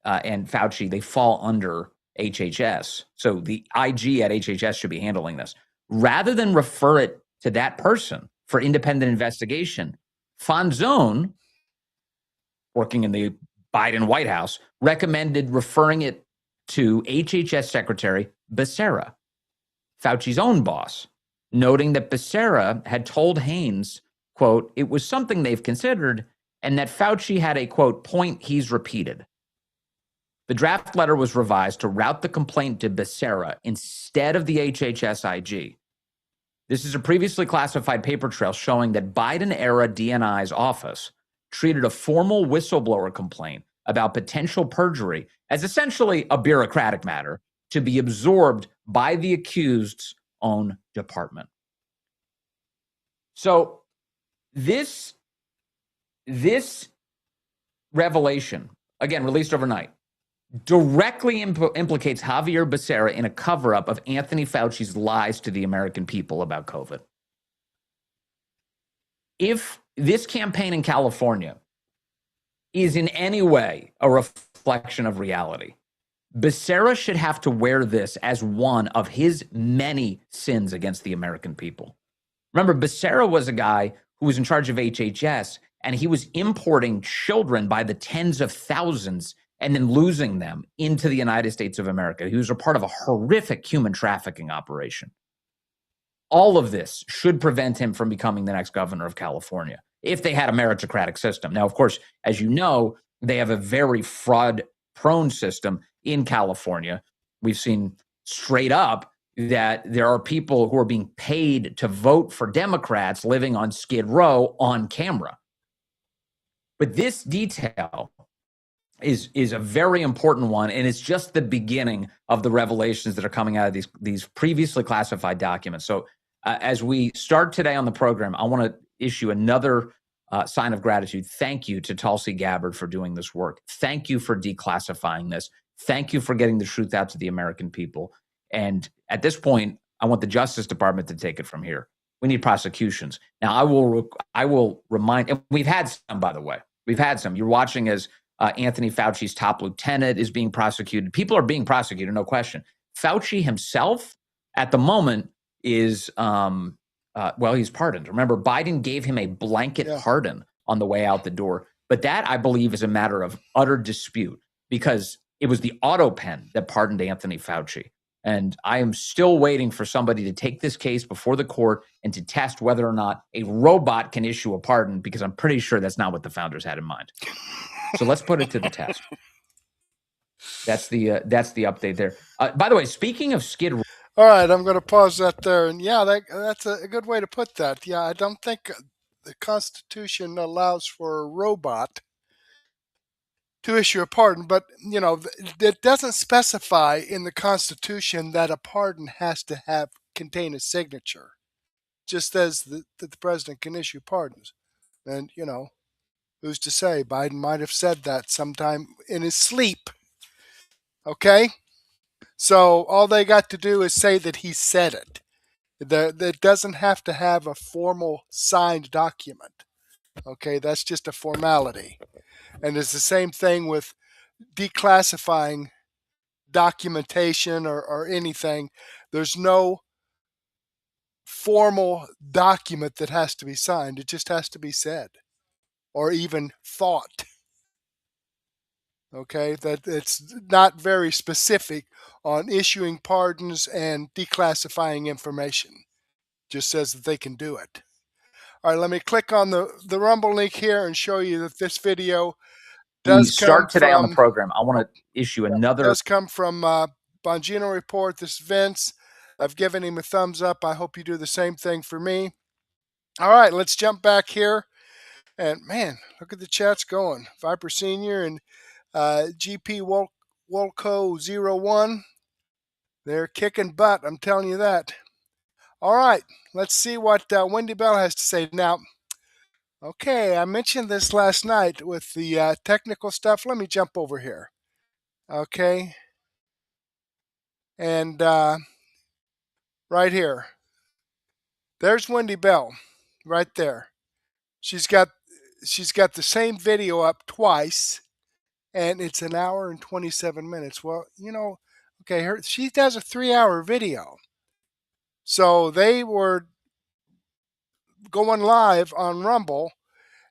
and Fauci, they fall under HHS. So the IG at HHS should be handling this. Rather than refer it to that person for independent investigation, Fonzone, working in the Biden White House, recommended referring it to HHS Secretary Becerra, Fauci's own boss, noting that Becerra had told Haines, quote, it was something they've considered, and that Fauci had a, quote, point he's repeated. The draft letter was revised to route the complaint to Becerra instead of the HHS IG. This is a previously classified paper trail showing that Biden-era DNI's office treated a formal whistleblower complaint about potential perjury as essentially a bureaucratic matter to be absorbed by the accused's own department. So this revelation, again, released overnight, directly implicates Javier Becerra in a cover-up of Anthony Fauci's lies to the American people about COVID. If this campaign in California is in any way a reflection of reality, Becerra should have to wear this as one of his many sins against the American people. Remember, Becerra was a guy who was in charge of HHS, and he was importing children by the tens of thousands and then losing them into the United States of America. He was a part of a horrific human trafficking operation. All of this should prevent him from becoming the next governor of California if they had a meritocratic system. Now, of course, as you know, they have a very fraud prone system in California. We've seen straight up that there are people who are being paid to vote for Democrats living on Skid Row on camera. But this detail is a very important one, and it's just the beginning of the revelations that are coming out of these previously classified documents. So as we start today on the program, I want to issue another sign of gratitude. Thank you to Tulsi Gabbard for doing this work. Thank you for declassifying this. Thank you for getting the truth out to the American people. And at this point, I want the Justice Department to take it from here. We need prosecutions. Now, I will remind, and we've had some, by the way. We've had some. You're watching as Anthony Fauci's top lieutenant is being prosecuted. People are being prosecuted, no question. Fauci himself, at the moment, is, he's pardoned. Remember, Biden gave him a blanket pardon on the way out the door. But that, I believe, is a matter of utter dispute because it was the auto pen that pardoned Anthony Fauci. And I am still waiting for somebody to take this case before the court and to test whether or not a robot can issue a pardon, because I'm pretty sure that's not what the founders had in mind. So let's put it to the test. That's the update there. By the way, speaking of Skid Row. All right, I'm going to pause that there. And yeah, that's a good way to put that. Yeah, I don't think the Constitution allows for a robot to issue a pardon, but, it doesn't specify in the Constitution that a pardon has to contain a signature. It just says that the president can issue pardons. And, who's to say? Biden might have said that sometime in his sleep. Okay? So all they got to do is say that he said it. That doesn't have to have a formal signed document. Okay? That's just a formality. And it's the same thing with declassifying documentation or anything. There's no formal document that has to be signed. It just has to be said or even thought. Okay, that it's not very specific on issuing pardons and declassifying information. Just says that they can do it. All right, let me click on the Rumble link here and show you that this video does start today on the program. I want to issue another. Does come from Bongino Report. This is Vince. I've given him a thumbs up. I hope you do the same thing for me. All right, let's jump back here. And man, look at the chats going. Viper Senior and GP Wolco 01. They're kicking butt. I'm telling you that. All right, let's see what Wendy Bell has to say now. Okay, I mentioned this last night with the technical stuff. Let me jump over here. Okay. And right here. There's Wendy Bell right there. She's got the same video up twice, and it's an hour and 27 minutes. Well, okay, she does a 3-hour video. So they were going live on Rumble,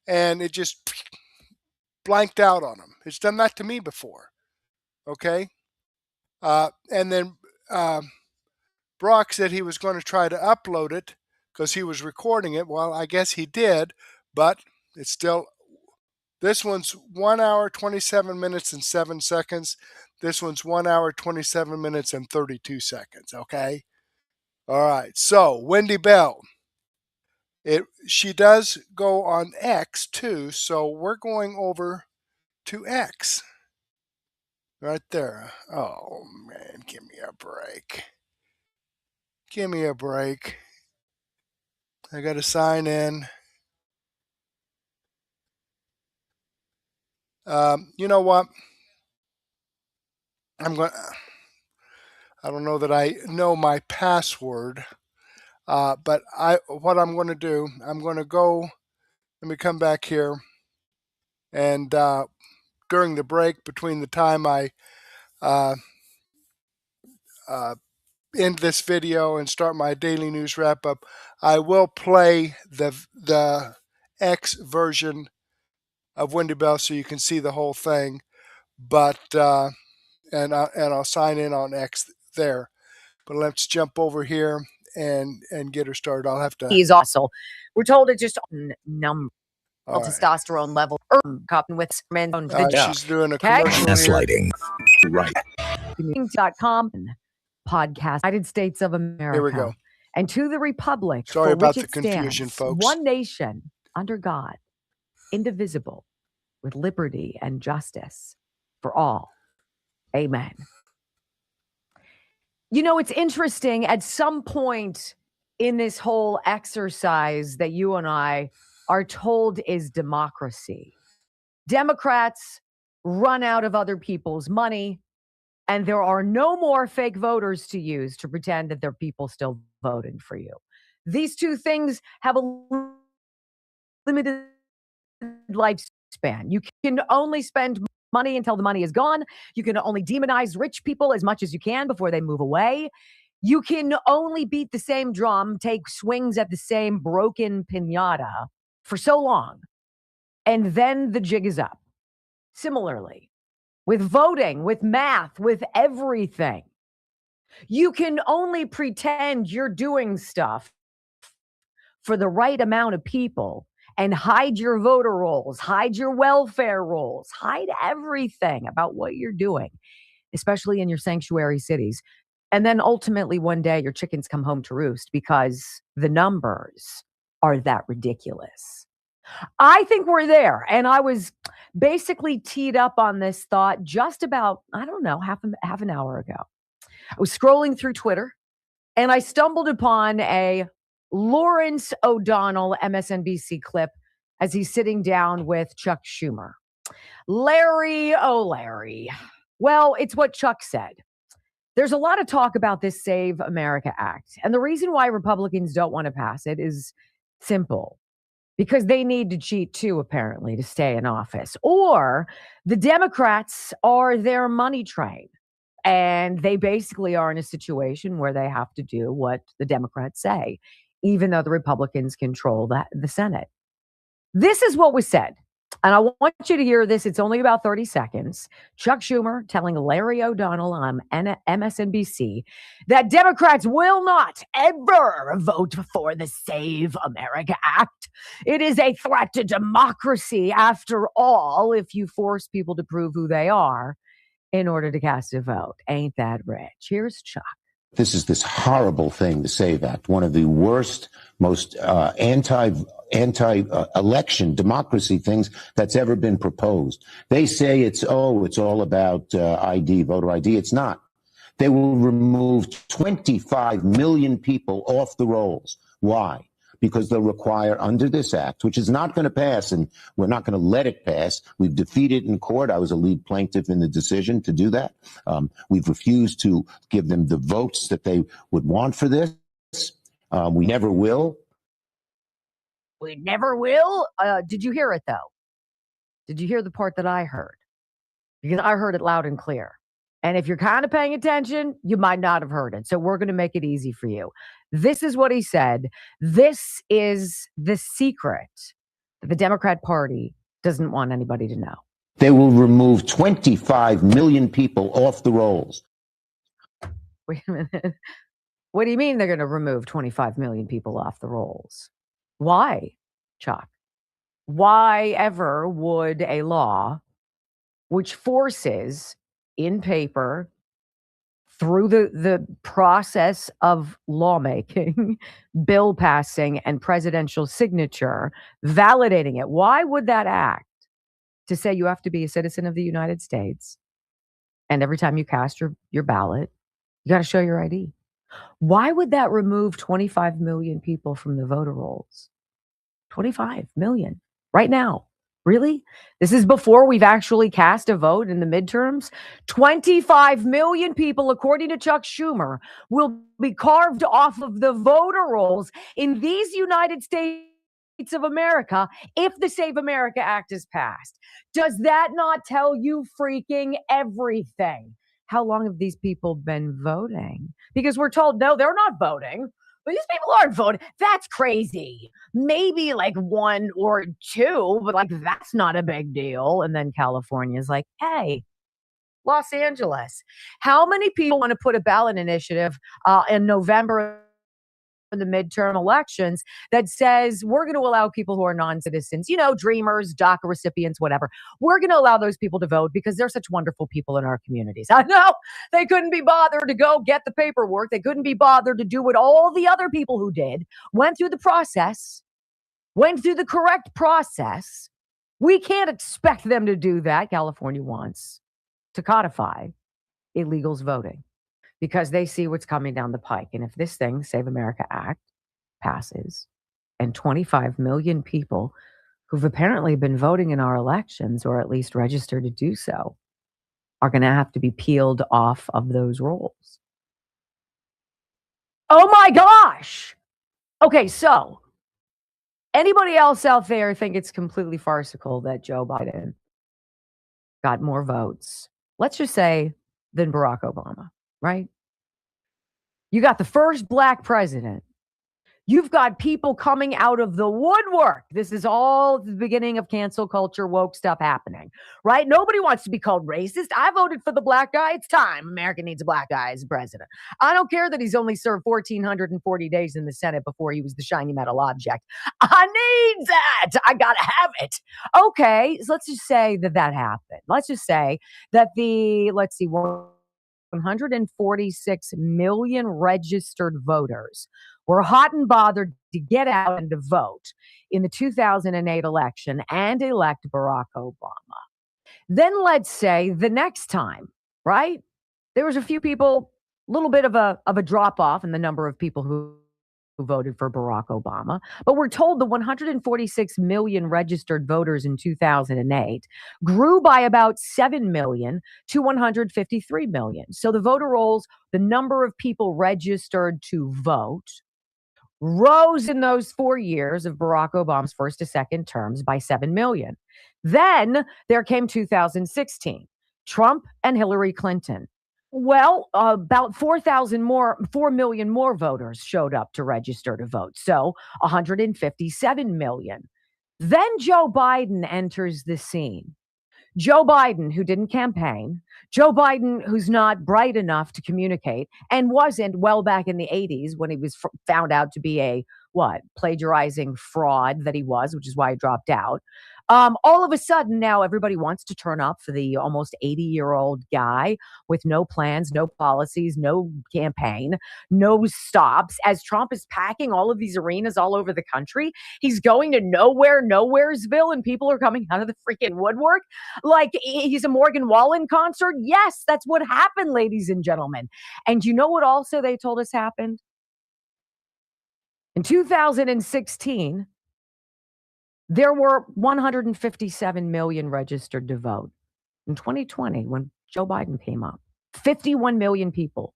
and it just blanked out on them. It's done that to me before. Okay? And then Brock said he was going to try to upload it because he was recording it. Well, I guess he did, but it's still... This one's 1 hour, 27 minutes, and 7 seconds. This one's 1 hour, 27 minutes, and 32 seconds, okay? All right, so Wendy Bell. She does go on X too, so we're going over to X. Right there. Oh, man, give me a break. Give me a break. I got to sign in. You know what? I don't know that I know my password, but what I'm going to do, I'm going to go, let me come back here, and during the break between the time I end this video and start my daily news wrap up, I will play the X version of Wendy Bell so you can see the whole thing, but and I'll sign in on X there. But let's jump over here and get her started. I'll have to. He's also, we're told, it's just number. All right. testosterone level. Coping with men. She's doing a commercial Gaslighting. Right. .com podcast. United States of America. Here we go. And to the republic Sorry for about which the it confusion, stands, folks. one nation under God, indivisible, with liberty and justice for all. Amen. You know, it's interesting. At some point in this whole exercise that you and I are told is democracy, Democrats run out of other people's money, and there are no more fake voters to use to pretend that there are people still voting for you. These two things have a limited lifespan. You can only spend money until the money is gone. You can only demonize rich people as much as you can before they move away. You can only beat the same drum, take swings at the same broken piñata for so long, and then the jig is up. Similarly, with voting, with math, with everything, you can only pretend you're doing stuff for the right amount of people and hide your voter rolls, hide your welfare rolls, hide everything about what you're doing, especially in your sanctuary cities. And then ultimately one day your chickens come home to roost because the numbers are that ridiculous. I think we're there. And I was basically teed up on this thought just about, I don't know, half an hour ago. I was scrolling through Twitter and I stumbled upon a Lawrence O'Donnell MSNBC clip as he's sitting down with Chuck Schumer. Larry, oh Larry. Well, it's what Chuck said. There's a lot of talk about this Save America Act. And the reason why Republicans don't want to pass it is simple. Because they need to cheat too, apparently, to stay in office. Or the Democrats are their money train. And they basically are in a situation where they have to do what the Democrats say, even though the Republicans control the Senate. This is what was said. And I want you to hear this. It's only about 30 seconds. Chuck Schumer telling Larry O'Donnell on MSNBC that Democrats will not ever vote for the Save America Act. It is a threat to democracy, after all, if you force people to prove who they are in order to cast a vote. Ain't that rich? Here's Chuck. This is this horrible thing, the SAVE Act, one of the worst, most anti-election democracy things that's ever been proposed. They say it's all about ID, voter ID. It's not. They will remove 25 million people off the rolls. Why? Because they'll require under this act, which is not going to pass, and we're not going to let it pass. We've defeated in court. I was a lead plaintiff in the decision to do that. We've refused to give them the votes that they would want for this. We never will. We never will? Did you hear it, though? Did you hear the part that I heard? Because I heard it loud and clear. And if you're kind of paying attention, you might not have heard it. So we're going to make it easy for you. This is what he said. This is the secret that the Democrat Party doesn't want anybody to know. They will remove 25 million people off the rolls. Wait a minute. What do you mean they're going to remove 25 million people off the rolls? Why, Chuck? Why ever would a law which forces in paper through the process of lawmaking, bill passing, and presidential signature, validating it, why would that act to say you have to be a citizen of the United States and every time you cast your ballot, you got to show your ID? Why would that remove 25 million people from the voter rolls? 25 million right now. Really? This is before we've actually cast a vote in the midterms? 25 million people, according to Chuck Schumer, will be carved off of the voter rolls in these United States of America if the Save America Act is passed. Does that not tell you freaking everything? How long have these people been voting? Because we're told, no, they're not voting. But these people aren't voting. That's crazy. Maybe like 1 or 2, but like that's not a big deal. And then California's like, hey, Los Angeles, how many people want to put a ballot initiative in November the midterm elections that says we're going to allow people who are non-citizens, dreamers, DACA recipients, whatever. We're going to allow those people to vote because they're such wonderful people in our communities. I know they couldn't be bothered to go get the paperwork. They couldn't be bothered to do what all the other people who did went through the process, went through the correct process. We can't expect them to do that. California wants to codify illegals voting because they see what's coming down the pike. And if this thing, Save America Act, passes, and 25 million people who've apparently been voting in our elections, or at least registered to do so, are going to have to be peeled off of those rolls. Oh my gosh! Okay, so anybody else out there think it's completely farcical that Joe Biden got more votes, let's just say, than Barack Obama, right? You got the first black president. You've got people coming out of the woodwork. This is all the beginning of cancel culture, woke stuff happening, right? Nobody wants to be called racist. I voted for the black guy. It's time. America needs a black guy as president. I don't care that he's only served 1,440 days in the Senate before he was the shiny metal object. I need that. I got to have it. Okay, so let's just say that happened. Let's just say that 146 million registered voters were hot and bothered to get out and to vote in the 2008 election and elect Barack Obama. Then let's say the next time, right? There was a few people, a little bit of a drop off in the number of people who voted for Barack Obama, but we're told the 146 million registered voters in 2008 grew by about 7 million to 153 million. So the voter rolls, the number of people registered to vote, rose in those 4 years of Barack Obama's first to second terms by 7 million. Then there came 2016, Trump and Hillary Clinton. Well, about 4 million more voters showed up to register to vote. So 157 million. Then Joe Biden enters the scene. Joe Biden, who didn't campaign, Joe Biden, who's not bright enough to communicate and wasn't well back in the 80s when he was found out to be a plagiarizing fraud that he was, which is why he dropped out. All of a sudden now everybody wants to turn up for the almost 80-year-old guy with no plans, no policies, no campaign, no stops. As Trump is packing all of these arenas all over the country, he's going to nowheresville, and people are coming out of the freaking woodwork like he's a Morgan Wallen concert. Yes, that's what happened, ladies and gentlemen. And you know what also they told us happened? In 2016, there were 157 million registered to vote. In 2020, when Joe Biden came up, 51 million people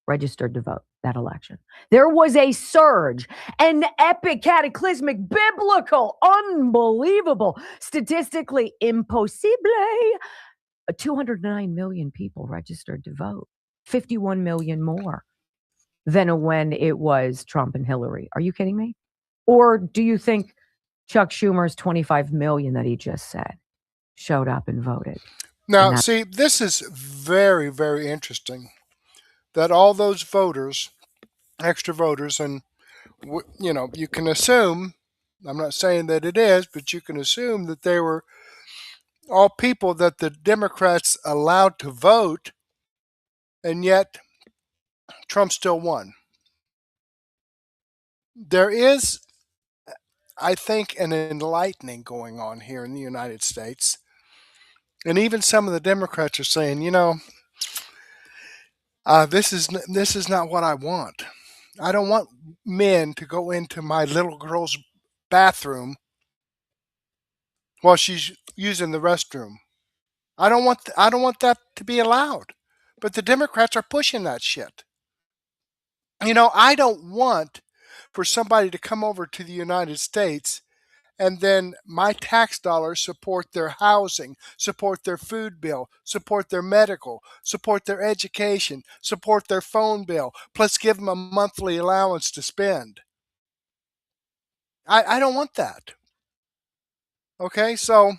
registered to vote that election. There was a surge, an epic, cataclysmic, biblical, unbelievable, statistically impossible. 209 million people registered to vote. 51 million more than when it was Trump and Hillary. Are you kidding me? Or do you think Chuck Schumer's 25 million that he just said showed up and voted? Now, see, this is very, very interesting that all those voters, extra voters, and, you can assume, I'm not saying that it is, but you can assume that they were all people that the Democrats allowed to vote, and yet Trump still won. There is, I think, an enlightening going on here in the United States. And even some of the Democrats are saying, this is not what I want. I don't want men to go into my little girl's bathroom while she's using the restroom. I don't want that to be allowed. But the Democrats are pushing that shit. I don't want for somebody to come over to the United States and then my tax dollars support their housing, support their food bill, support their medical, support their education, support their phone bill, plus give them a monthly allowance to spend. I don't want that. Okay, so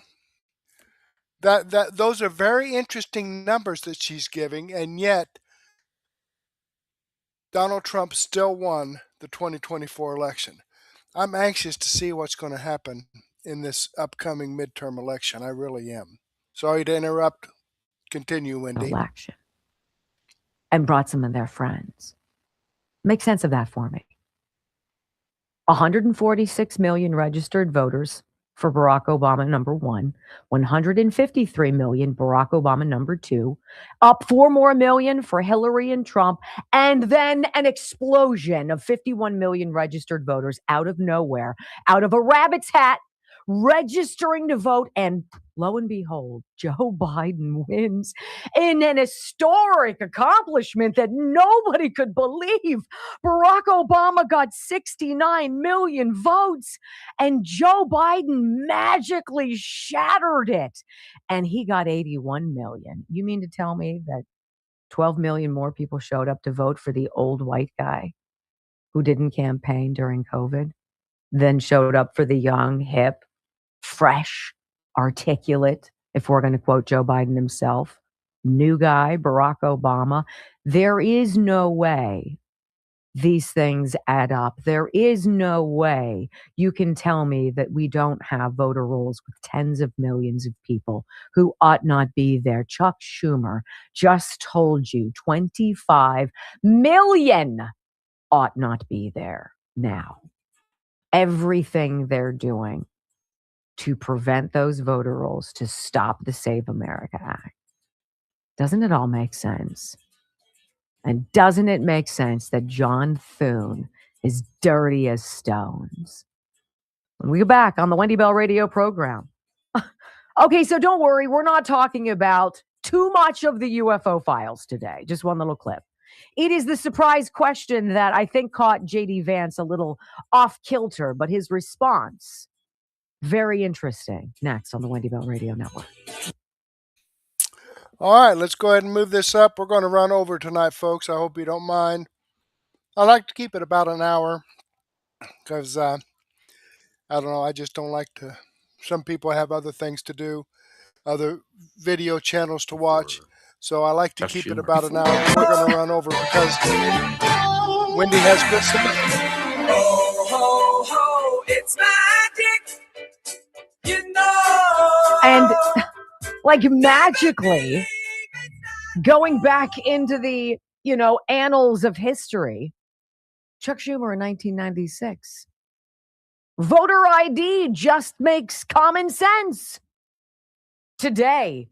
those are very interesting numbers that she's giving, and yet Donald Trump still won the 2024 election. I'm anxious to see what's going to happen in this upcoming midterm election. I really am. Sorry to interrupt. Continue, Wendy. Election. And brought some of their friends. Make sense of that for me. 146 million registered voters for Barack Obama, number one, 153 million Barack Obama, number two, up 4 more million for Hillary and Trump, and then an explosion of 51 million registered voters out of nowhere, out of a rabbit's hat, registering to vote, and lo and behold, Joe Biden wins in an historic accomplishment that nobody could believe. Barack Obama got 69 million votes, and Joe Biden magically shattered it, and he got 81 million. You mean to tell me that 12 million more people showed up to vote for the old white guy who didn't campaign during COVID, then showed up for the young, hip, fresh, articulate, if we're going to quote Joe Biden himself, new guy, Barack Obama? There is no way these things add up. There is no way you can tell me that we don't have voter rolls with tens of millions of people who ought not be there. Chuck Schumer just told you 25 million ought not be there now. Everything they're doing to prevent those voter rolls, to stop the Save America Act. Doesn't it all make sense? And doesn't it make sense that John Thune is dirty as stones? When we go back on the Wendy Bell radio program. Okay, so don't worry. We're not talking about too much of the UFO files today. Just one little clip. It is the surprise question that I think caught J.D. Vance a little off kilter, but his response, very interesting. Next on the Wendy Bell Radio Network. All right, let's go ahead and move this up. We're going to run over tonight, folks. I hope you don't mind. I like to keep it about an hour because, I don't know, I just don't like to. Some people have other things to do, other video channels to watch. So I like to keep it about an hour. We're going to run over because Wendy has good stuff. Ho, ho, ho, it's magic, you know. And like magically going back into the, annals of history, Chuck Schumer in 1996. Voter ID just makes common sense. Today,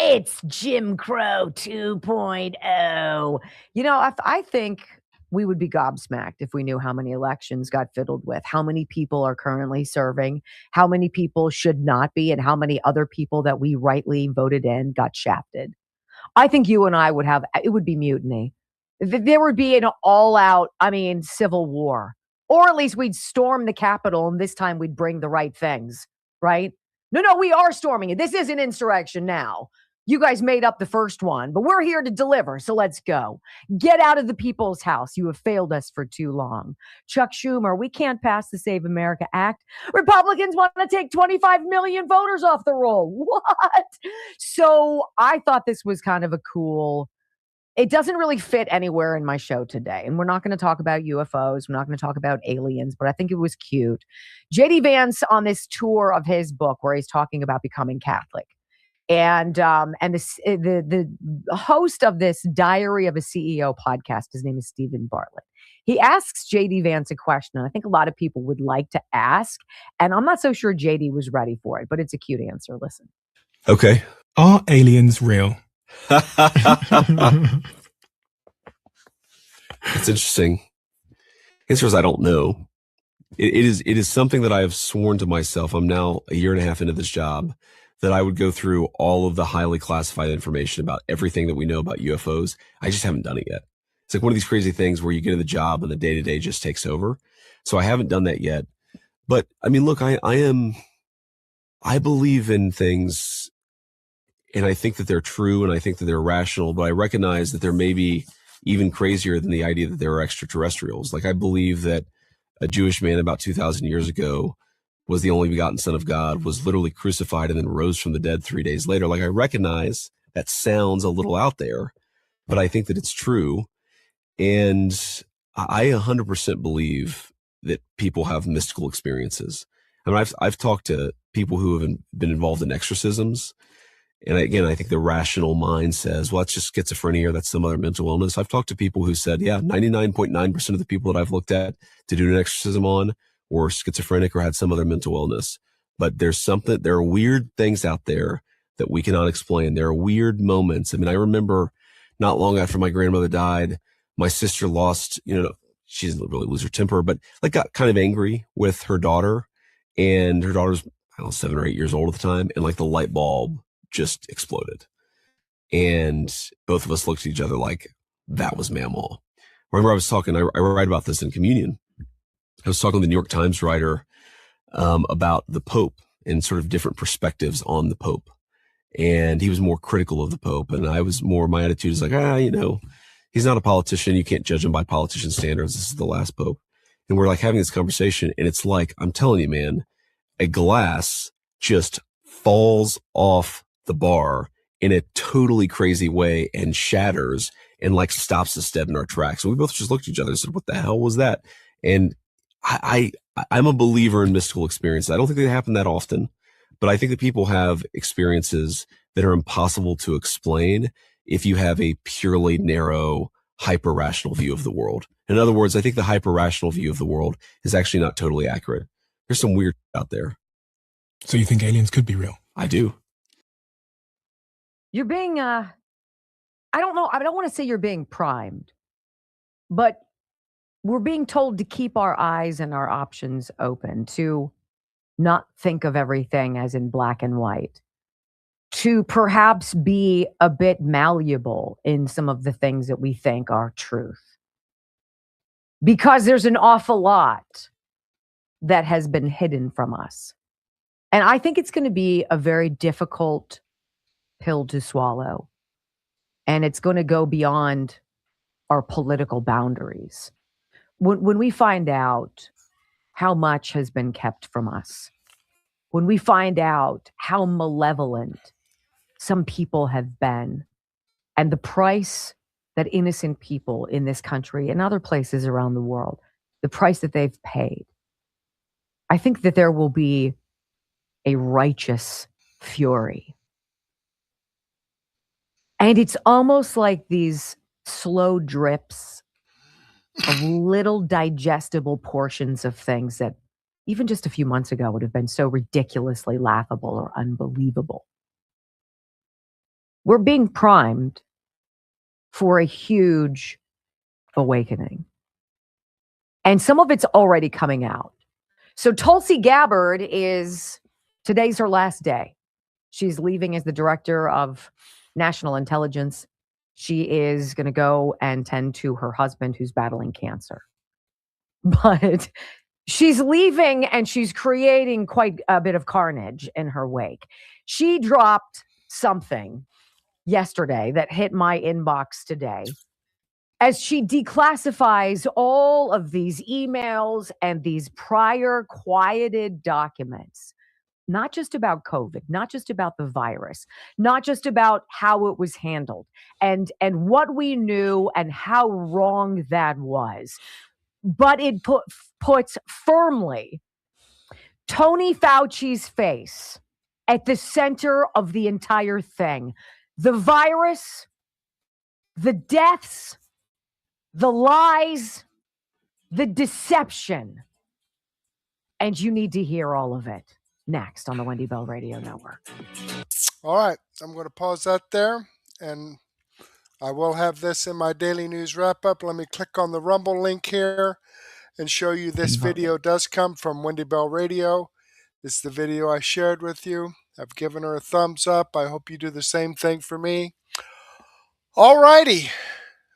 it's Jim Crow 2.0. I think we would be gobsmacked if we knew how many elections got fiddled with, how many people are currently serving, how many people should not be, and how many other people that we rightly voted in got shafted. I think you and I it would be mutiny. There would be an all-out, civil war. Or at least we'd storm the Capitol, and this time we'd bring the right things, right? No, we are storming it. This is an insurrection now. You guys made up the first one, but we're here to deliver, so let's go. Get out of the people's house. You have failed us for too long. Chuck Schumer, we can't pass the Save America Act. Republicans want to take 25 million voters off the roll. What? So I thought this was kind of a cool. It doesn't really fit anywhere in my show today. And we're not going to talk about UFOs. We're not going to talk about aliens, but I think it was cute. J.D. Vance on this tour of his book where he's talking about becoming Catholic. And the host of this Diary of a CEO podcast, his name is Stephen Bartlett. He asks J.D. Vance a question, and I think a lot of people would like to ask. And I'm not so sure J.D. was ready for it, but it's a cute answer. Listen. Okay. Are aliens real? It's interesting. Answer is I don't know. It is something that I have sworn to myself. I'm now a year and a half into this job that I would go through all of the highly classified information about everything that we know about UFOs. I just haven't done it yet. It's like one of these crazy things where you get in the job and the day-to-day just takes over. So I haven't done that yet. But look, I believe in things, and I think that they're true, and I think that they're rational, but I recognize that they're maybe even crazier than the idea that there are extraterrestrials. Like I believe that a Jewish man about 2,000 years ago was the only begotten Son of God, was literally crucified and then rose from the dead 3 days later. Like I recognize that sounds a little out there, but I think that it's true. And I 100% believe that people have mystical experiences. I mean, I've talked to people who have been involved in exorcisms. And again, I think the rational mind says, well, that's just schizophrenia or that's some other mental illness. I've talked to people who said, yeah, 99.9% of the people that I've looked at to do an exorcism on were schizophrenic or had some other mental illness. But there are weird things out there that we cannot explain. There are weird moments. I mean, I remember not long after my grandmother died, my sister lost, she didn't really lose her temper, but like got kind of angry with her daughter, and her daughter's, I don't know, 7 or 8 years old at the time. And like the light bulb just exploded. And both of us looked at each other like that was Mamaw. Remember I was talking, I write about this in Communion. I was talking to the New York Times writer about the Pope and sort of different perspectives on the Pope. And he was more critical of the Pope. And I was more, my attitude is like, he's not a politician. You can't judge him by politician standards. This is the last Pope. And we're like having this conversation. And it's like, I'm telling you, man, a glass just falls off the bar in a totally crazy way and shatters and like stops us dead in our tracks. And we both just looked at each other and said, what the hell was that? And I'm a believer in mystical experiences. I don't think they happen that often, but I think that people have experiences that are impossible to explain if you have a purely narrow, hyper-rational view of the world. In other words, I think the hyper-rational view of the world is actually not totally accurate. There's some weird out there. So you think aliens could be real? I do. You're being, I don't know, I don't want to say you're being primed, but we're being told to keep our eyes and our options open, to not think of everything as in black and white, to perhaps be a bit malleable in some of the things that we think are truth. Because there's an awful lot that has been hidden from us. And I think it's going to be a very difficult pill to swallow. And it's going to go beyond our political boundaries. When we find out how much has been kept from us, when we find out how malevolent some people have been, and the price that innocent people in this country and other places around the world, the price that they've paid, I think that there will be a righteous fury. And it's almost like these slow drips of little digestible portions of things that even just a few months ago would have been so ridiculously laughable or unbelievable. We're being primed for a huge awakening. And some of it's already coming out. So Tulsi Gabbard today's her last day. She's leaving as the director of national intelligence. She is going to go and tend to her husband who's battling cancer. But she's leaving and she's creating quite a bit of carnage in her wake. She dropped something yesterday that hit my inbox today as she declassifies all of these emails and these prior quieted documents. Not just about COVID, not just about the virus, not just about how it was handled and what we knew and how wrong that was. But it puts firmly Tony Fauci's face at the center of the entire thing. The virus, the deaths, the lies, the deception. And you need to hear all of it. Next on the Wendy Bell Radio Network. All right, I'm going to pause that there, and I will have this in my daily news wrap-up. Let me click on the Rumble link here and show you this video does come from Wendy Bell Radio. This is the video I shared with you. I've given her a thumbs up. I hope you do the same thing for me. All righty,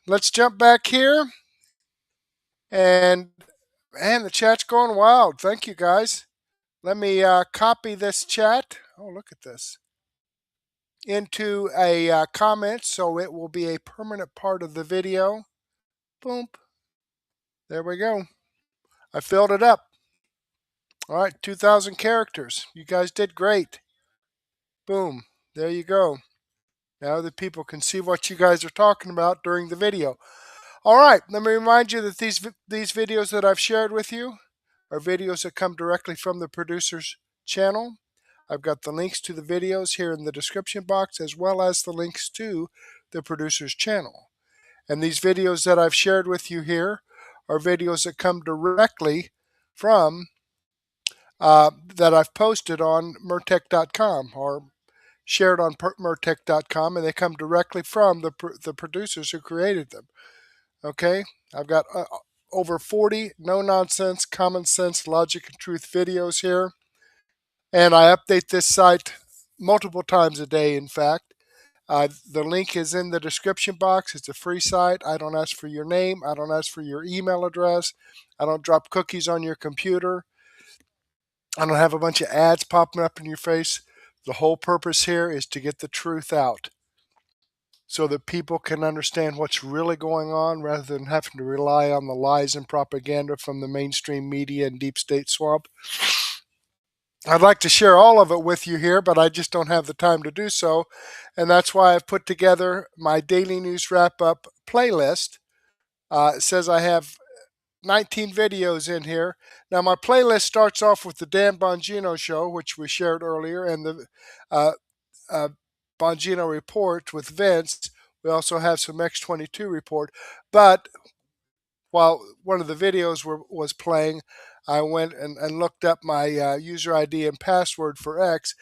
let's jump back here. And, man, the chat's going wild. Thank you, guys. Let me copy this chat. Oh, look at this. Into a comment, so it will be a permanent part of the video. Boom. There we go. I filled it up. All right, 2,000 characters. You guys did great. Boom. There you go. Now the people can see what you guys are talking about during the video. All right, let me remind you that these videos that I've shared with you are videos that come directly from the producer's channel. I've got the links to the videos here in the description box, as well as the links to the producer's channel. And these videos that I've shared with you here are videos that come directly from that I've posted on Murtech.com or shared on Murtech.com, and they come directly from the producers who created them. Okay, I've got over 40 no-nonsense, common sense, logic, and truth videos here, and I update this site multiple times a day, in fact. The link is in the description box. It's a free site. I don't ask for your name. I don't ask for your email address. I don't drop cookies on your computer. I don't have a bunch of ads popping up in your face. The whole purpose here is to get the truth out so that people can understand what's really going on rather than having to rely on the lies and propaganda from the mainstream media and deep state swamp. I'd like to share all of it with you here, but I just don't have the time to do so. And that's why I've put together my daily news wrap-up playlist. It says I have 19 videos in here. Now, my playlist starts off with the Dan Bongino show, which we shared earlier, and the Bongino report with Vance. We also have some X22 report. But while one of the videos was playing, I went and looked up my user ID and password for X,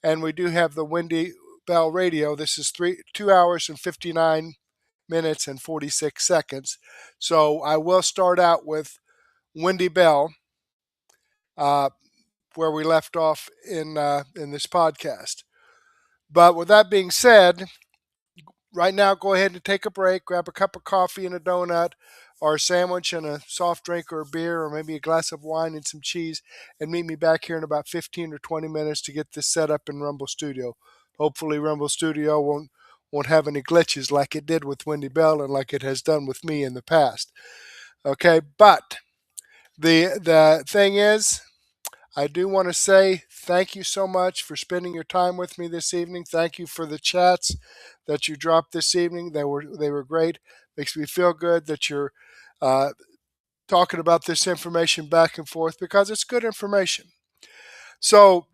and we do have the Wendy Bell radio. This is 2 hours and 59 minutes and 46 seconds. So I will start out with Wendy Bell, where we left off in this podcast. But with that being said, right now, go ahead and take a break, grab a cup of coffee and a donut, or a sandwich and a soft drink or a beer, or maybe a glass of wine and some cheese, and meet me back here in about 15 or 20 minutes to get this set up in Rumble Studio. Hopefully, Rumble Studio won't have any glitches like it did with Wendy Bell and like it has done with me in the past. Okay, but the thing is, I do want to say thank you so much for spending your time with me this evening. Thank you for the chats that you dropped this evening. They were great. Makes me feel good that you're talking about this information back and forth because it's good information. So,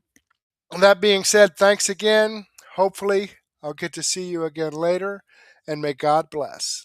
that being said, thanks again. Hopefully, I'll get to see you again later, and may God bless.